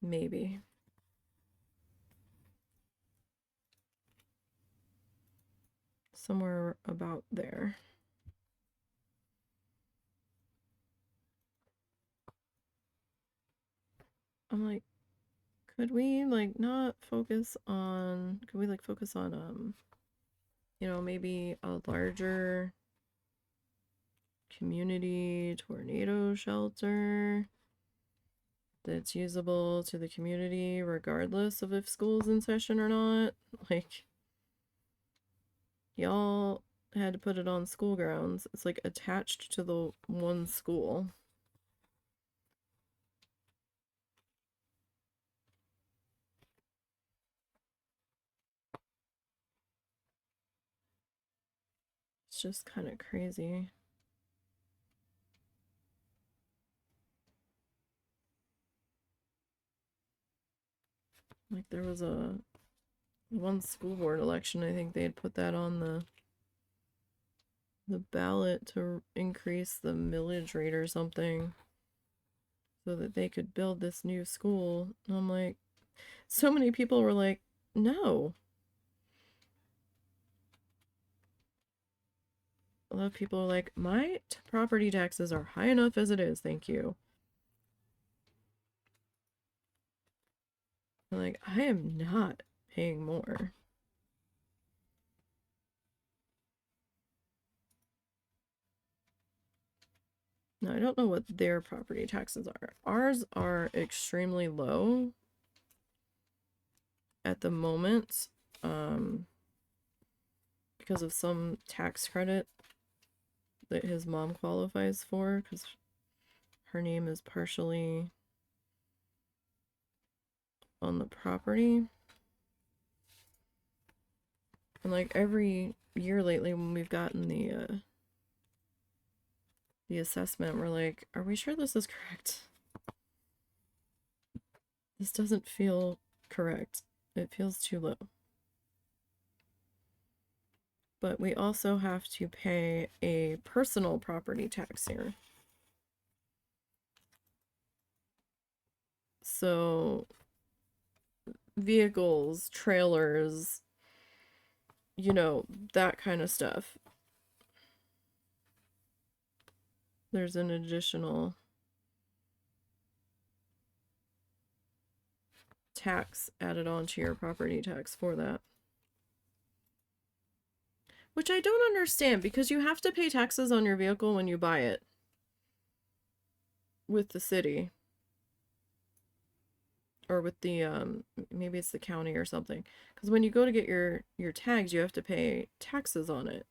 Maybe. Somewhere about there. I'm like, could we like not focus on, could we like focus on maybe a larger community tornado shelter that's usable to the community regardless of if school's in session or not? Like, y'all had to put it on school grounds. It's like attached to the one school. It's just kind of crazy. Like, there was a one school board election, I think they'd put that on the ballot to increase the millage rate or something so that they could build this new school. And I'm like, so many people were like, no. A lot of people are like, my property taxes are high enough as it is, thank you. I'm like, I am not paying more. Now, I don't know what their property taxes are. Ours are extremely low at the moment, because of some tax credit that his mom qualifies for, because her name is partially on the property. And like every year lately when we've gotten the assessment, we're like, are we sure this is correct? This doesn't feel correct. It feels too low. But we also have to pay a personal property tax here. So vehicles, trailers, you know, that kind of stuff. There's an additional tax added onto your property tax for that. Which I don't understand, because you have to pay taxes on your vehicle when you buy it with the city. Or with the, maybe it's the county or something. Because when you go to get your tags, you have to pay taxes on it.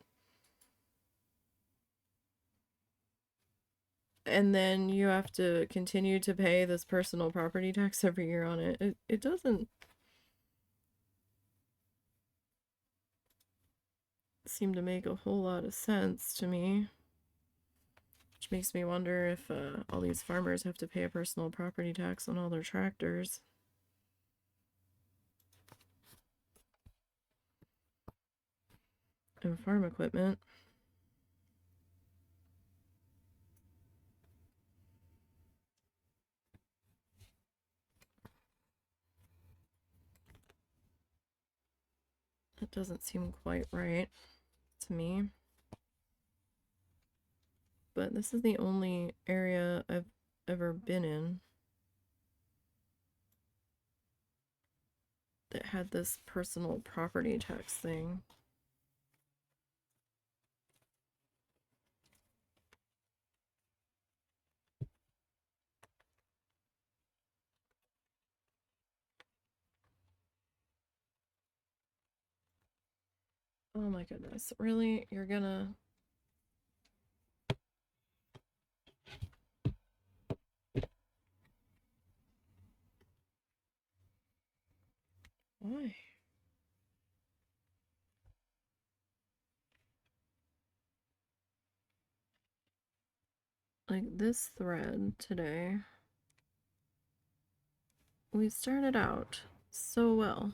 And then you have to continue to pay this personal property tax every year on it. It doesn't seem to make a whole lot of sense to me. Which makes me wonder if all these farmers have to pay a personal property tax on all their tractors. And farm equipment. That doesn't seem quite right to me. But this is the only area I've ever been in that had this personal property tax thing. Oh my goodness, really? You're gonna... Why? Like this thread today, we started out so well.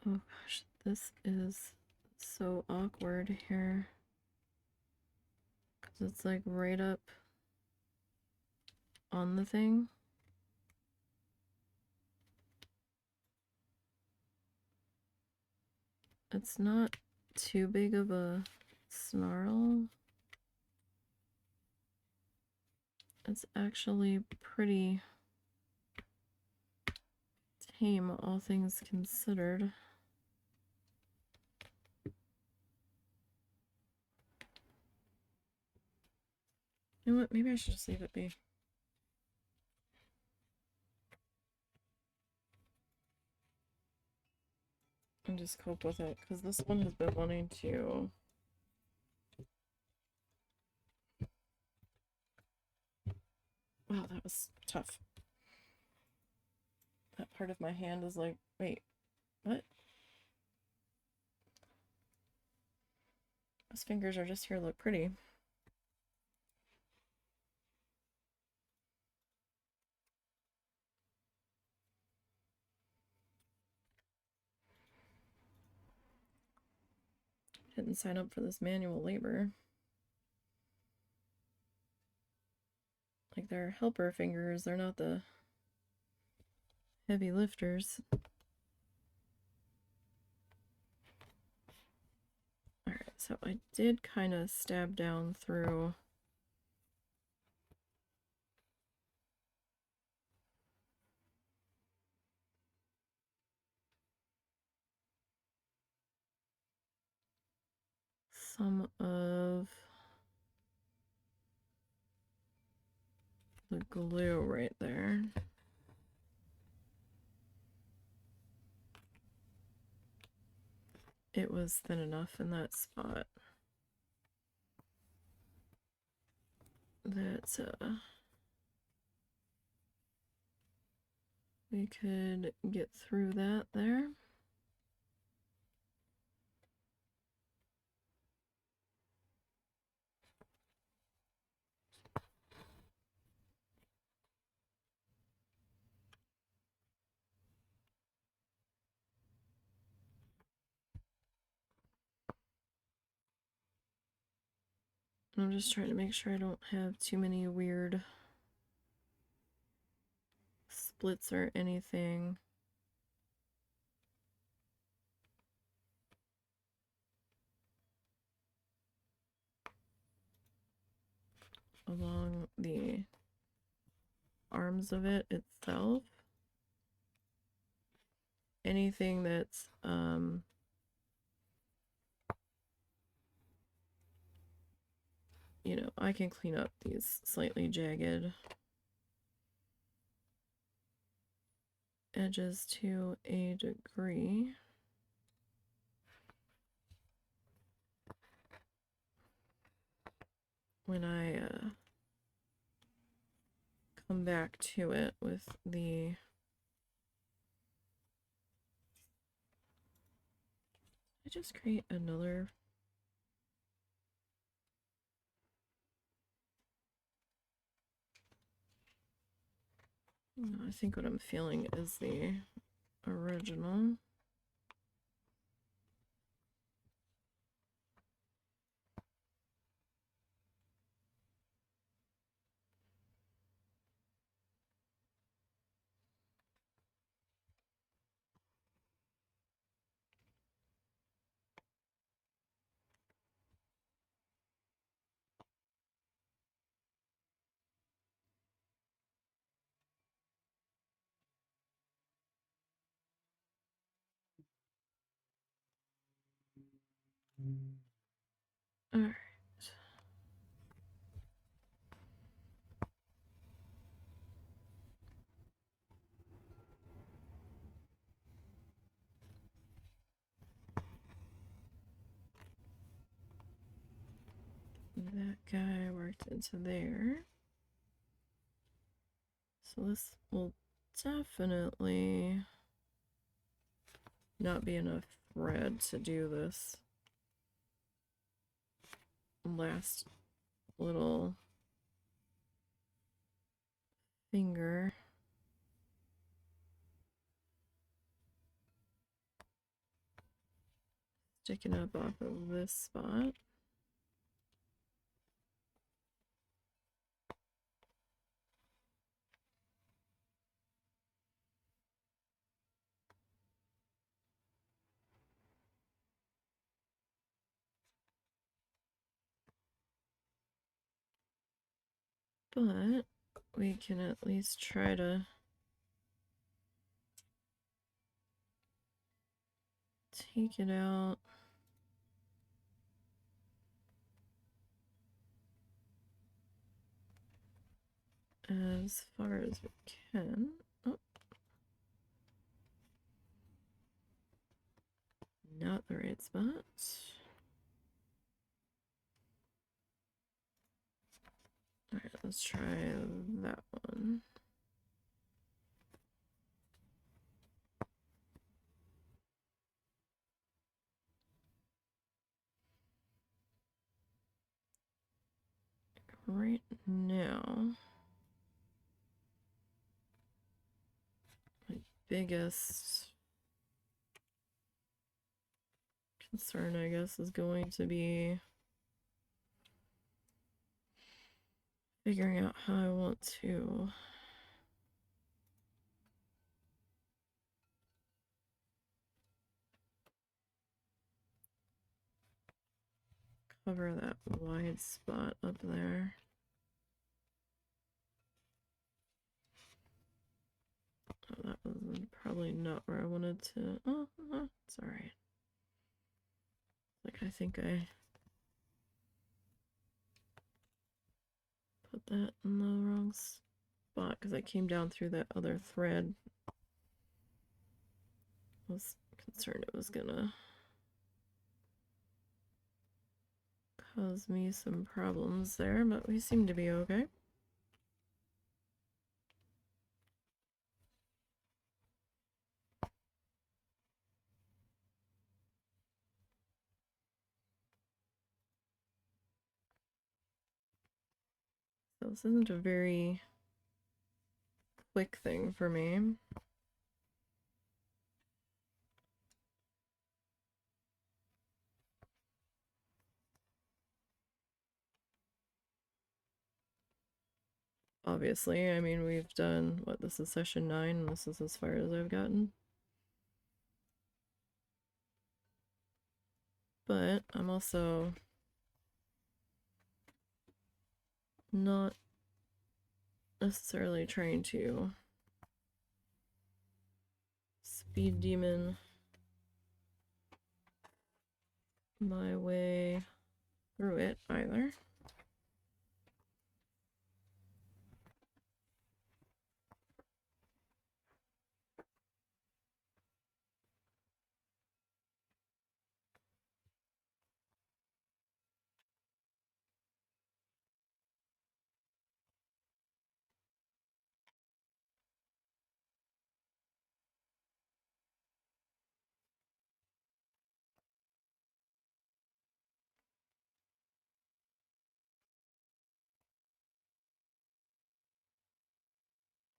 Oh gosh, this is so awkward here. Because it's like right up on the thing. It's not too big of a snarl. It's actually pretty tame, all things considered. You know what? Maybe I should just leave it be. And just cope with it, because this one has been wanting to... Wow, that was tough. That part of my hand is like, wait, What? Those fingers are just here to look pretty. Didn't sign up for this manual labor. Like, they're helper fingers, they're not the heavy lifters. Alright, so I did kind of stab down through some of the glue right there. It was thin enough in that spot that we could get through that there. I'm just trying to make sure I don't have too many weird splits or anything. Along the arms of it itself. Anything that's you know, I can clean up these slightly jagged edges to a degree. When I come back to it with the I just create another I think what I'm feeling is the original. All right. That guy worked into there. So this will definitely not be enough thread to do this last little finger. Sticking up off of this spot. But we can at least try to take it out as far as we can. Oh. Not the right spot. Alright, let's try that one. right now, my biggest concern, I guess, is going to be figuring out how I want to cover that wide spot up there. Oh, that was probably not where I wanted to. Oh, it's alright. Like, I think I put that in the wrong spot because I came down through that other thread. I was concerned it was gonna cause me some problems there, but we seem to be okay. So this isn't a very quick thing for me. Obviously, I mean, we've done, what, this is session 9, and this is as far as I've gotten. But I'm also not necessarily trying to speed demon my way through it either.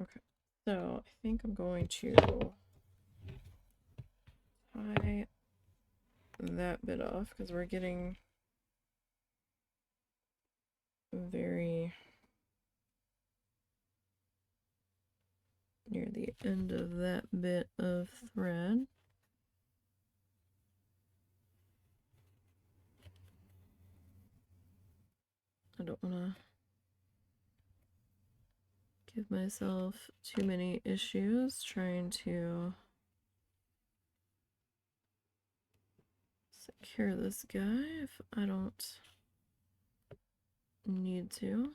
Okay, so I think I'm going to tie that bit off because we're getting very near the end of that bit of thread. I don't want to give myself too many issues trying to secure this guy if I don't need to.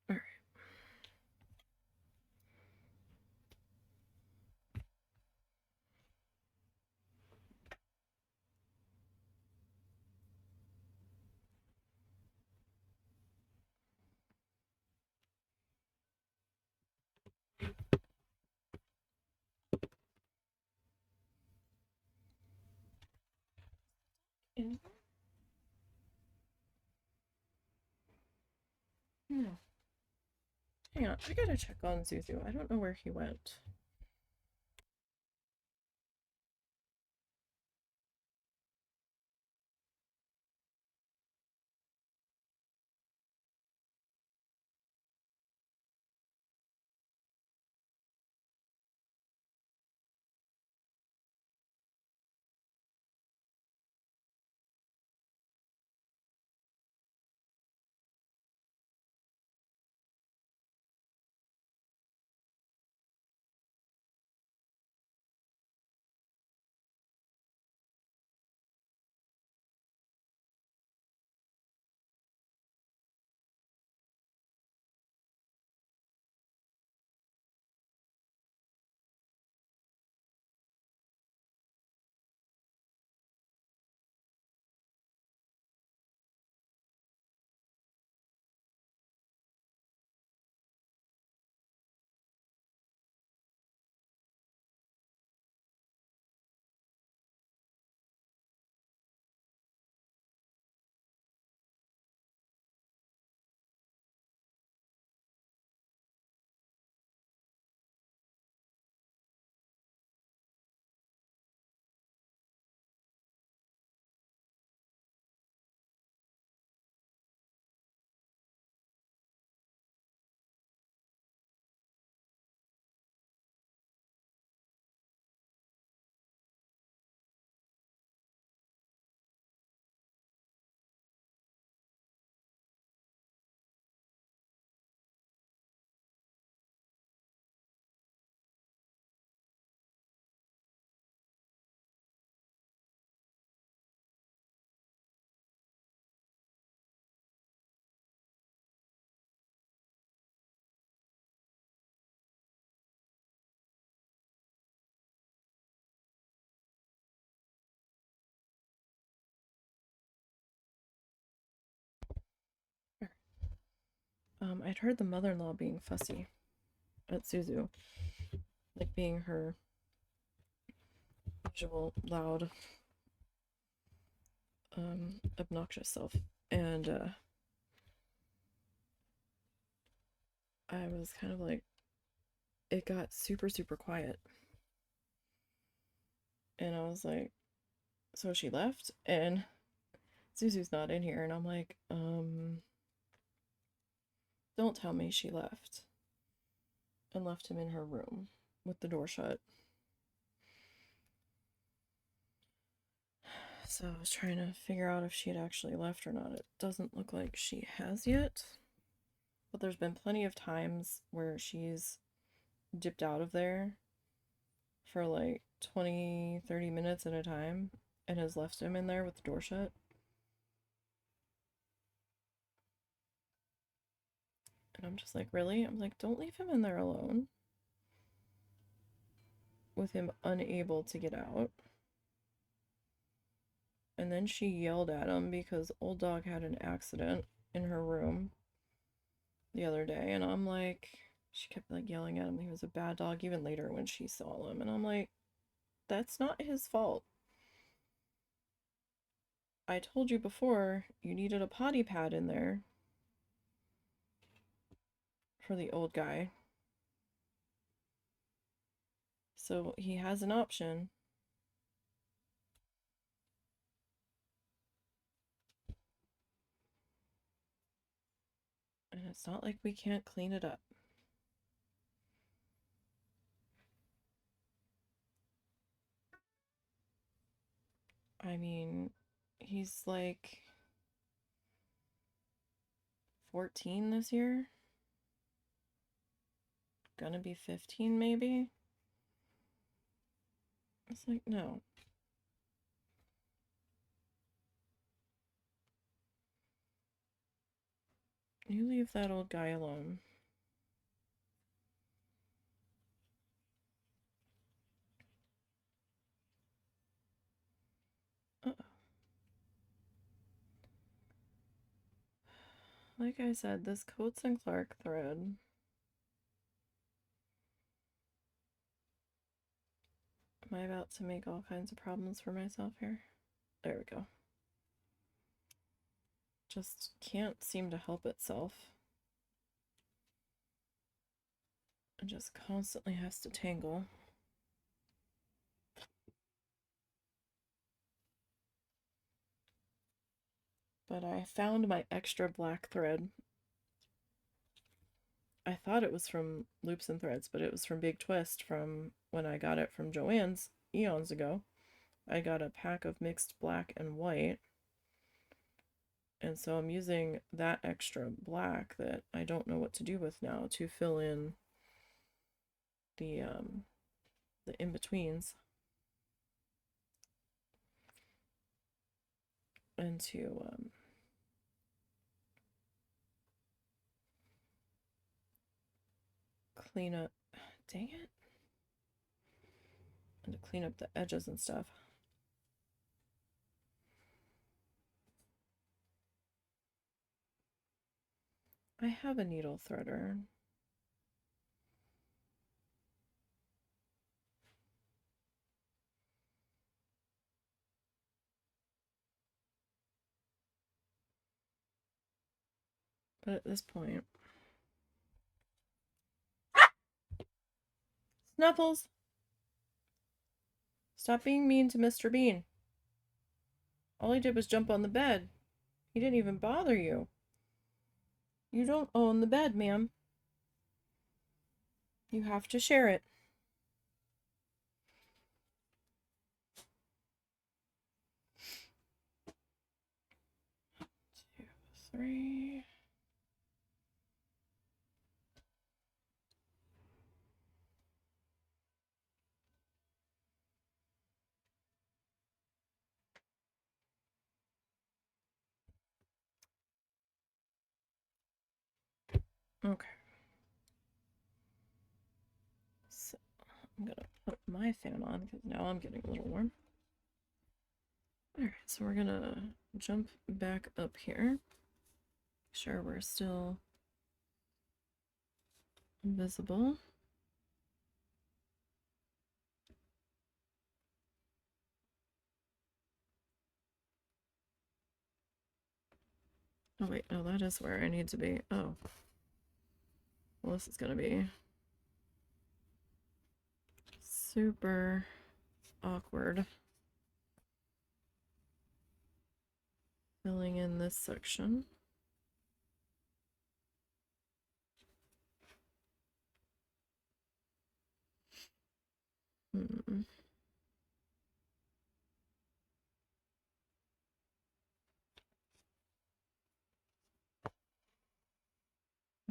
All right. No. Hang on, I gotta check on Zuzu. I don't know where he went. I'd heard the mother-in-law being fussy at Suzu, like being her usual loud, obnoxious self. And I was kind of like, it got super, super quiet. And I was like, so she left, and Zuzu's not in here. And I'm like, don't tell me she left. And left him in her room with the door shut. So I was trying to figure out if she had actually left or not. It doesn't look like she has yet. But there's been plenty of times where she's dipped out of there for like 20, 30 minutes at a time and has left him in there with the door shut. And I'm just like, really? I'm like, don't leave him in there alone with him unable to get out. And then she yelled at him because old dog had an accident in her room the other day. And I'm like, she kept like yelling at him. He was a bad dog even later when she saw him. And I'm like, that's not his fault. I told you before you needed a potty pad in there for the old guy. So he has an option. And it's not like we can't clean it up. I mean, he's like 14 this year. Gonna be 15 maybe. It's like, no. You leave that old guy alone. Uh-oh. Like I said, this Coates and Clark thread. Am I about to make all kinds of problems for myself here? There we go. Just can't seem to help itself. It just constantly has to tangle. But I found my extra black thread. I thought it was from Loops and Threads, but it was from Big Twist from when I got it from Joann's eons ago. I got a pack of mixed black and white. And so I'm using that extra black that I don't know what to do with now to fill in the in-betweens. And to clean up, dang it, and to clean up the edges and stuff. I have a needle threader. But at this point, Snuffles! Stop being mean to Mr. Bean. All he did was jump on the bed. He didn't even bother you. You don't own the bed, ma'am. You have to share it. 2, 3. Okay. So I'm gonna put my fan on because now I'm getting a little warm. Alright, so we're gonna jump back up here. Make sure we're still visible. Oh wait, no, that is where I need to be. Oh. Well, this is gonna be super awkward. Filling in this section.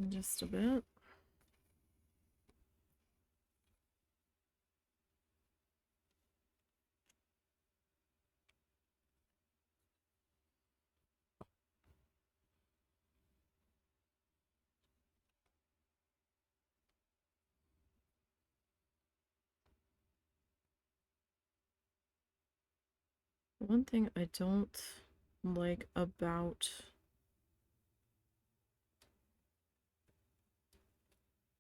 Just a bit. One thing I don't like about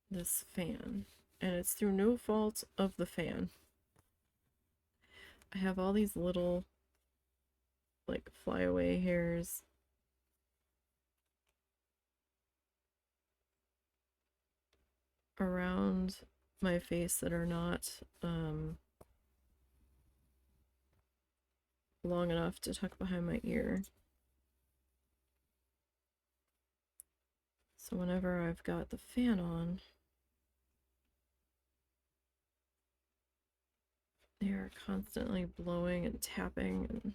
this fan, and it's through no fault of the fan, I have all these little like flyaway hairs around my face that are not long enough to tuck behind my ear. So whenever I've got the fan on, they are constantly blowing and tapping and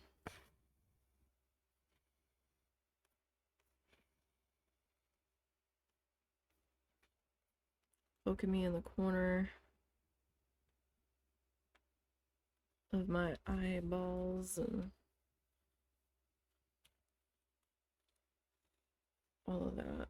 poking me in the corner of my eyeballs and all of that.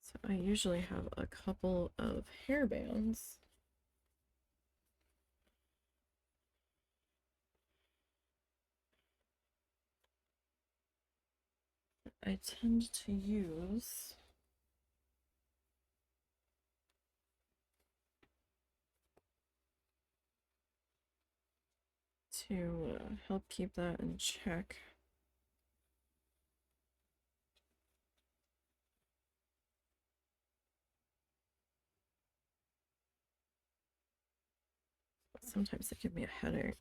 So I usually have a couple of hair bands. I tend to use to help keep that in check. Sometimes they give me a headache.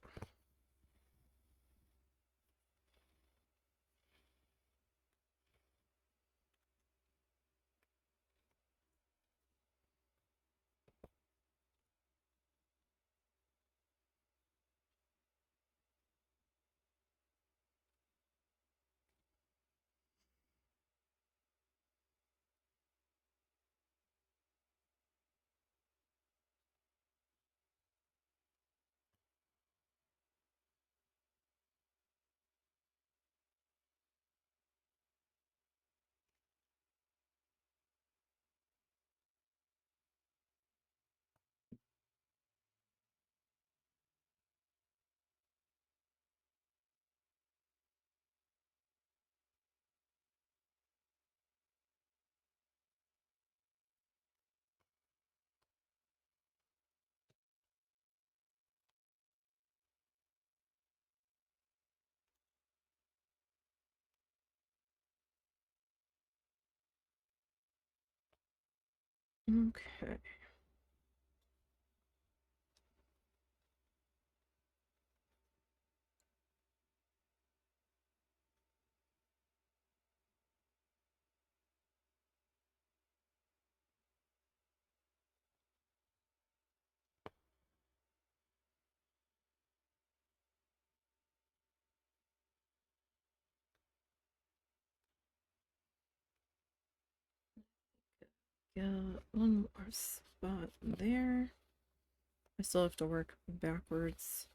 Okay. Got one more spot there. I still have to work backwards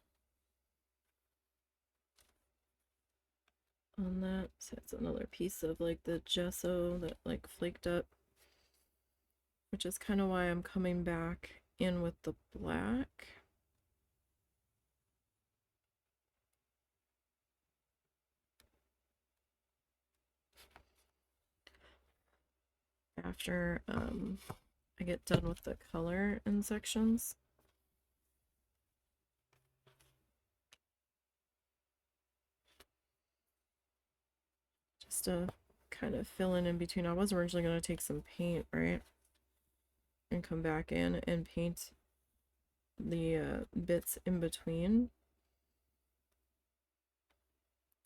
on that. So it's another piece of like the gesso that like flaked up, which is kind of why I'm coming back in with the black. After I get done with the color in sections. Just to kind of fill in between. I was originally going to take some paint, right? And come back in and paint the bits in between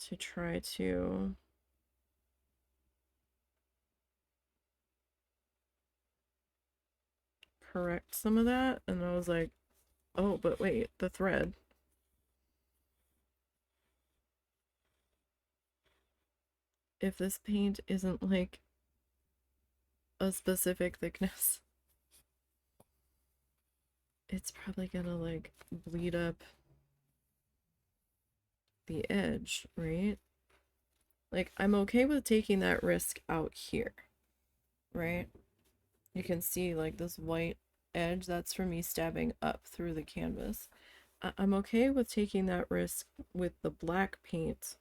to try to correct some of that. And I was like, oh, but wait, the thread. If this paint isn't like a specific thickness, it's probably gonna like bleed up the edge, right? Like, I'm okay with taking that risk out here, right? You can see like this white edge, that's for me stabbing up through the canvas. I'm okay with taking that risk with the black paint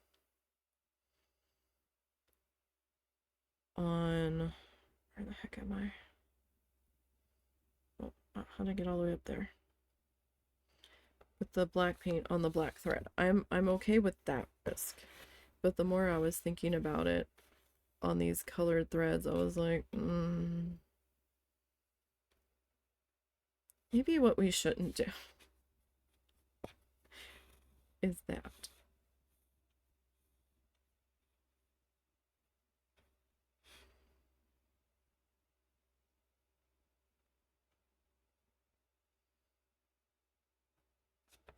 on, where the heck am I? Oh, how did I get all the way up there? With the black paint on the black thread. I'm okay with that risk. But the more I was thinking about it on these colored threads, I was like, maybe what we shouldn't do is that.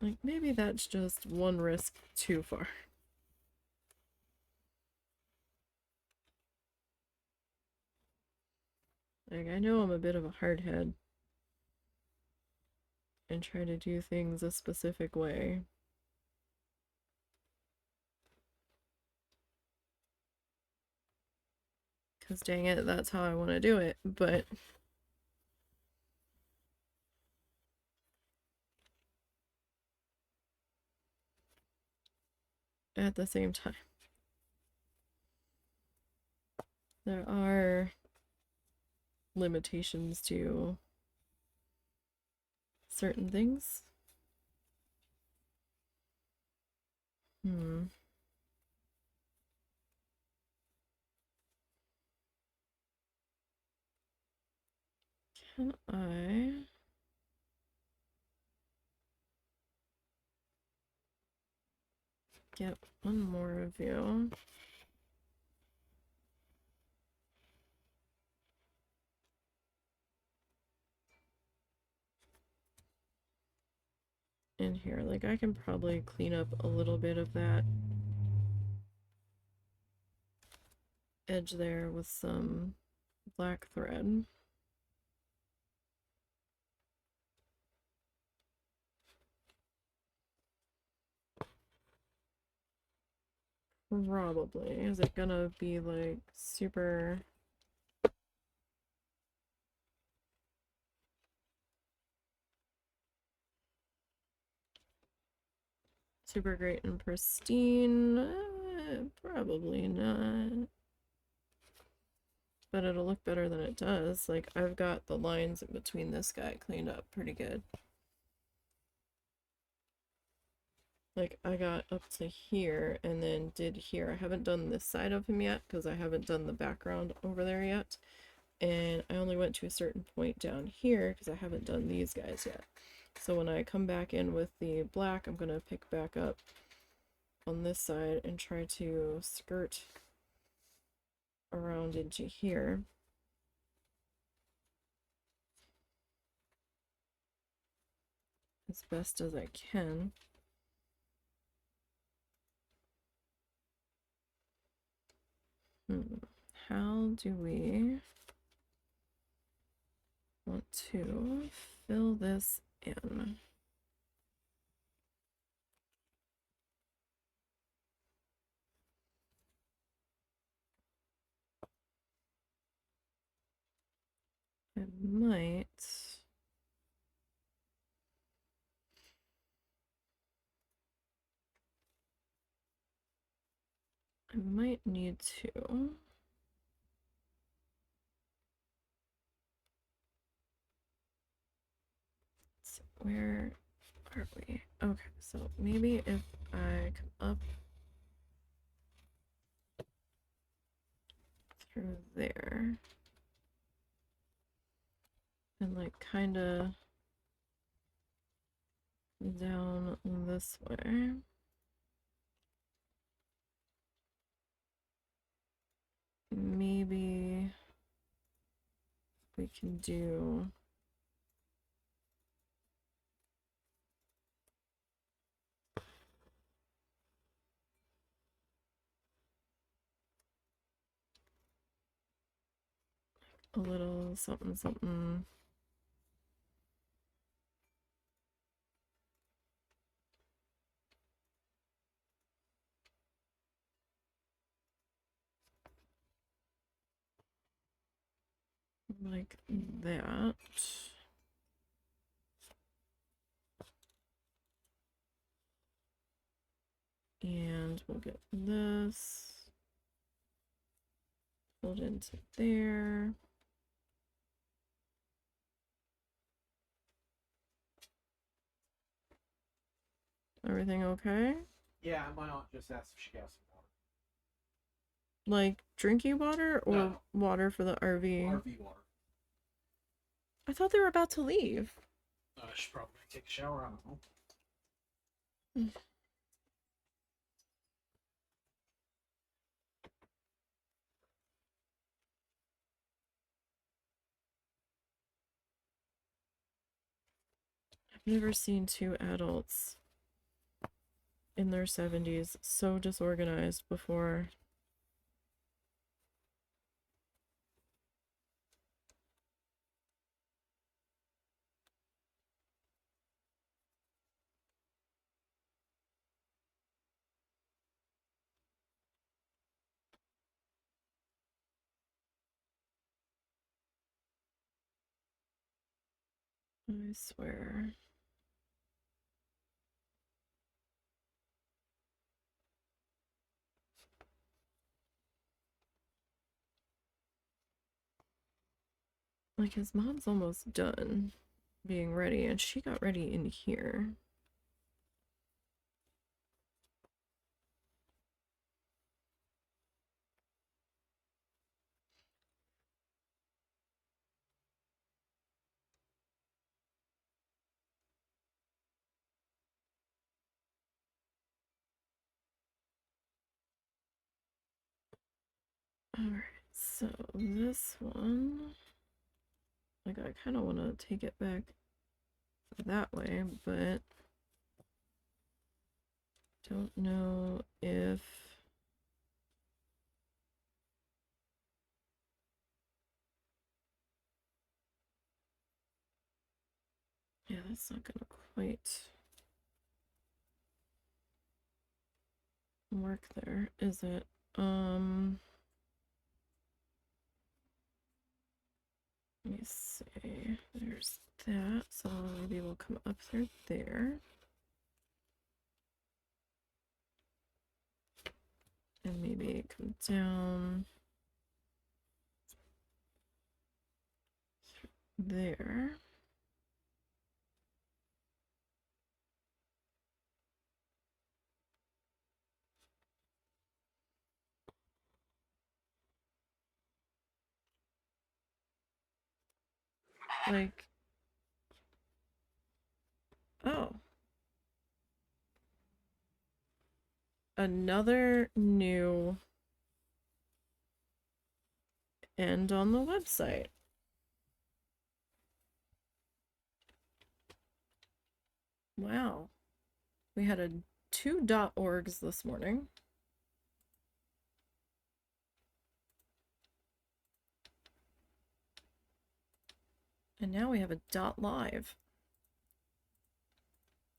Like, maybe that's just one risk too far. Like, I know I'm a bit of a hardhead and try to do things a specific way. Because dang it, that's how I want to do it. But at the same time, there are limitations to certain things. Can I get one more of you? In here, like I can probably clean up a little bit of that edge there with some black thread. Probably. Is it gonna be like super great and pristine? Probably not. But it'll look better than it does. Like, I've got the lines in between this guy cleaned up pretty good. Like, I got up to here and then did here. I haven't done this side of him yet because I haven't done the background over there yet. And I only went to a certain point down here because I haven't done these guys yet. So when I come back in with the black, I'm going to pick back up on this side and try to skirt around into here. As best as I can. How do we want to fill this in? I might need to. So where are we? Okay, so maybe if I come up through there and like kind of down this way. Maybe we can do a little something something. Like that. And we'll get this pulled into there. Everything okay? Yeah, my aunt just asked if she got some water. Like drinking water or No. water for the RV? RV water. I thought they were about to leave. She's probably gonna take a shower. I don't know. I've never seen two adults in their 70s so disorganized before. I swear. Like his mom's almost done being ready, and she got ready in here. Alright, so this one, like I kind of want to take it back that way, but don't know if yeah, that's not gonna quite work there, is it? Let me see. There's that, so maybe we'll come up through there. And maybe come down there. Like, oh. Another new end on the website. Wow. We had a 2.orgs this morning. And now we have a .live.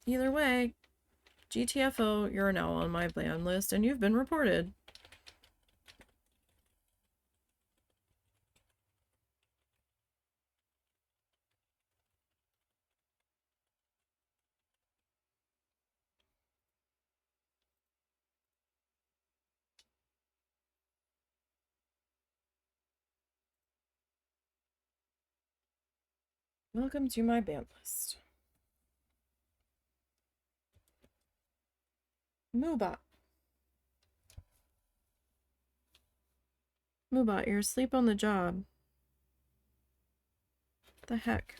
Either way, GTFO, you're now on my ban list and you've been reported. Welcome to my band list. Moobot. Moobot, you're asleep on the job. What the heck?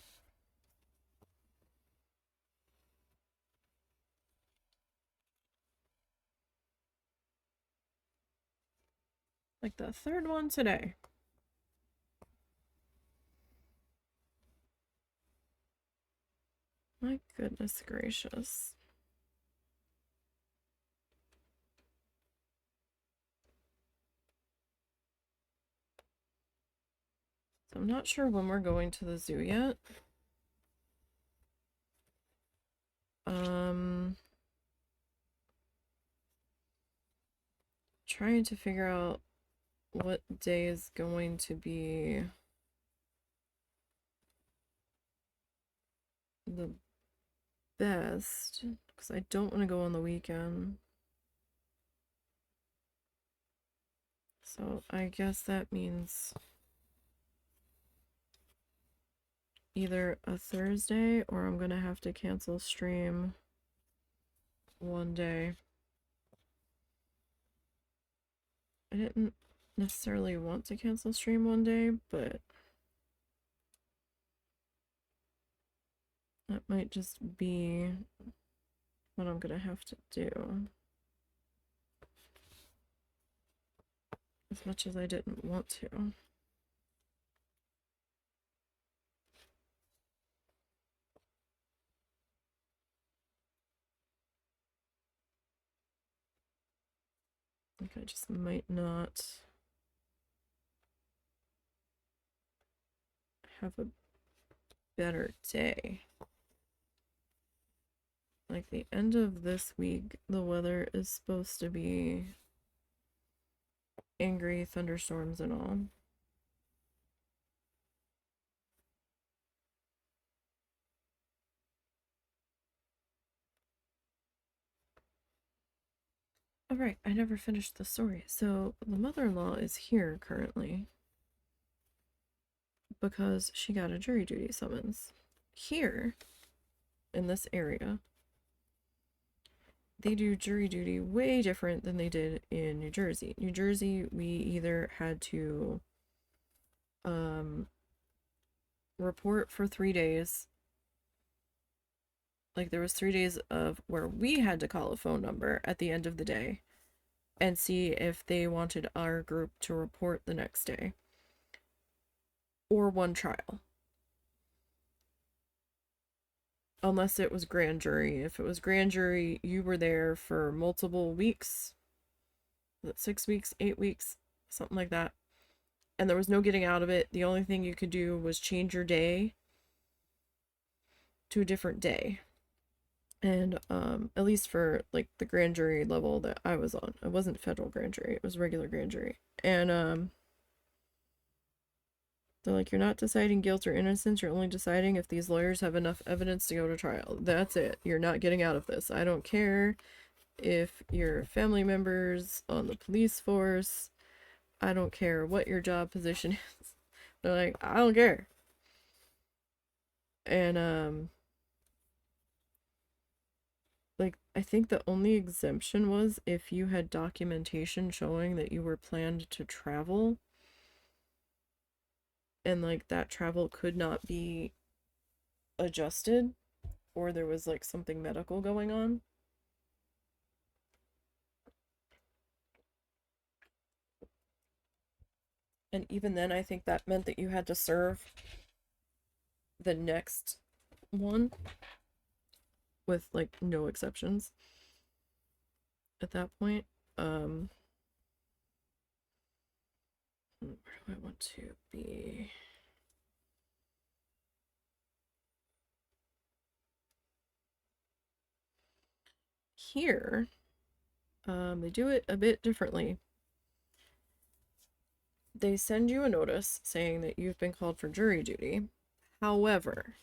Like the third one today. My goodness gracious. So I'm not sure when we're going to the zoo yet. Trying to figure out what day is going to be the best, because I don't want to go on the weekend. So I guess that means either a Thursday or I'm gonna have to cancel stream one day. I didn't necessarily want to cancel stream one day, but that might just be what I'm gonna have to do. As much as I didn't want to. I think I just might not have a better day. Like the end of this week, the weather is supposed to be angry thunderstorms and all. All right, I never finished the story. So the mother-in-law is here currently because she got a jury duty summons. Here, in this area, they do jury duty way different than they did in New Jersey. New Jersey, we either had to report for 3 days. Like there was 3 days of where we had to call a phone number at the end of the day and see if they wanted our group to report the next day. Or one trial. Unless it was grand jury. If it was grand jury, you were there for multiple weeks. 6 weeks, 8 weeks, something like that. And there was no getting out of it. The only thing you could do was change your day to a different day. And at least for like the grand jury level that I was on, it wasn't federal grand jury, it was regular grand jury. And they're like, you're not deciding guilt or innocence, you're only deciding if these lawyers have enough evidence to go to trial. That's it. You're not getting out of this. I don't care if you're family members on the police force. I don't care what your job position is. They're like, I don't care. And like I think the only exemption was if you had documentation showing that you were planned to travel and like that travel could not be adjusted or there was like something medical going on. And even then I think that meant that you had to serve the next one with like no exceptions at that point. Where do I want to be? Here, they do it a bit differently. They send you a notice saying that you've been called for jury duty. However,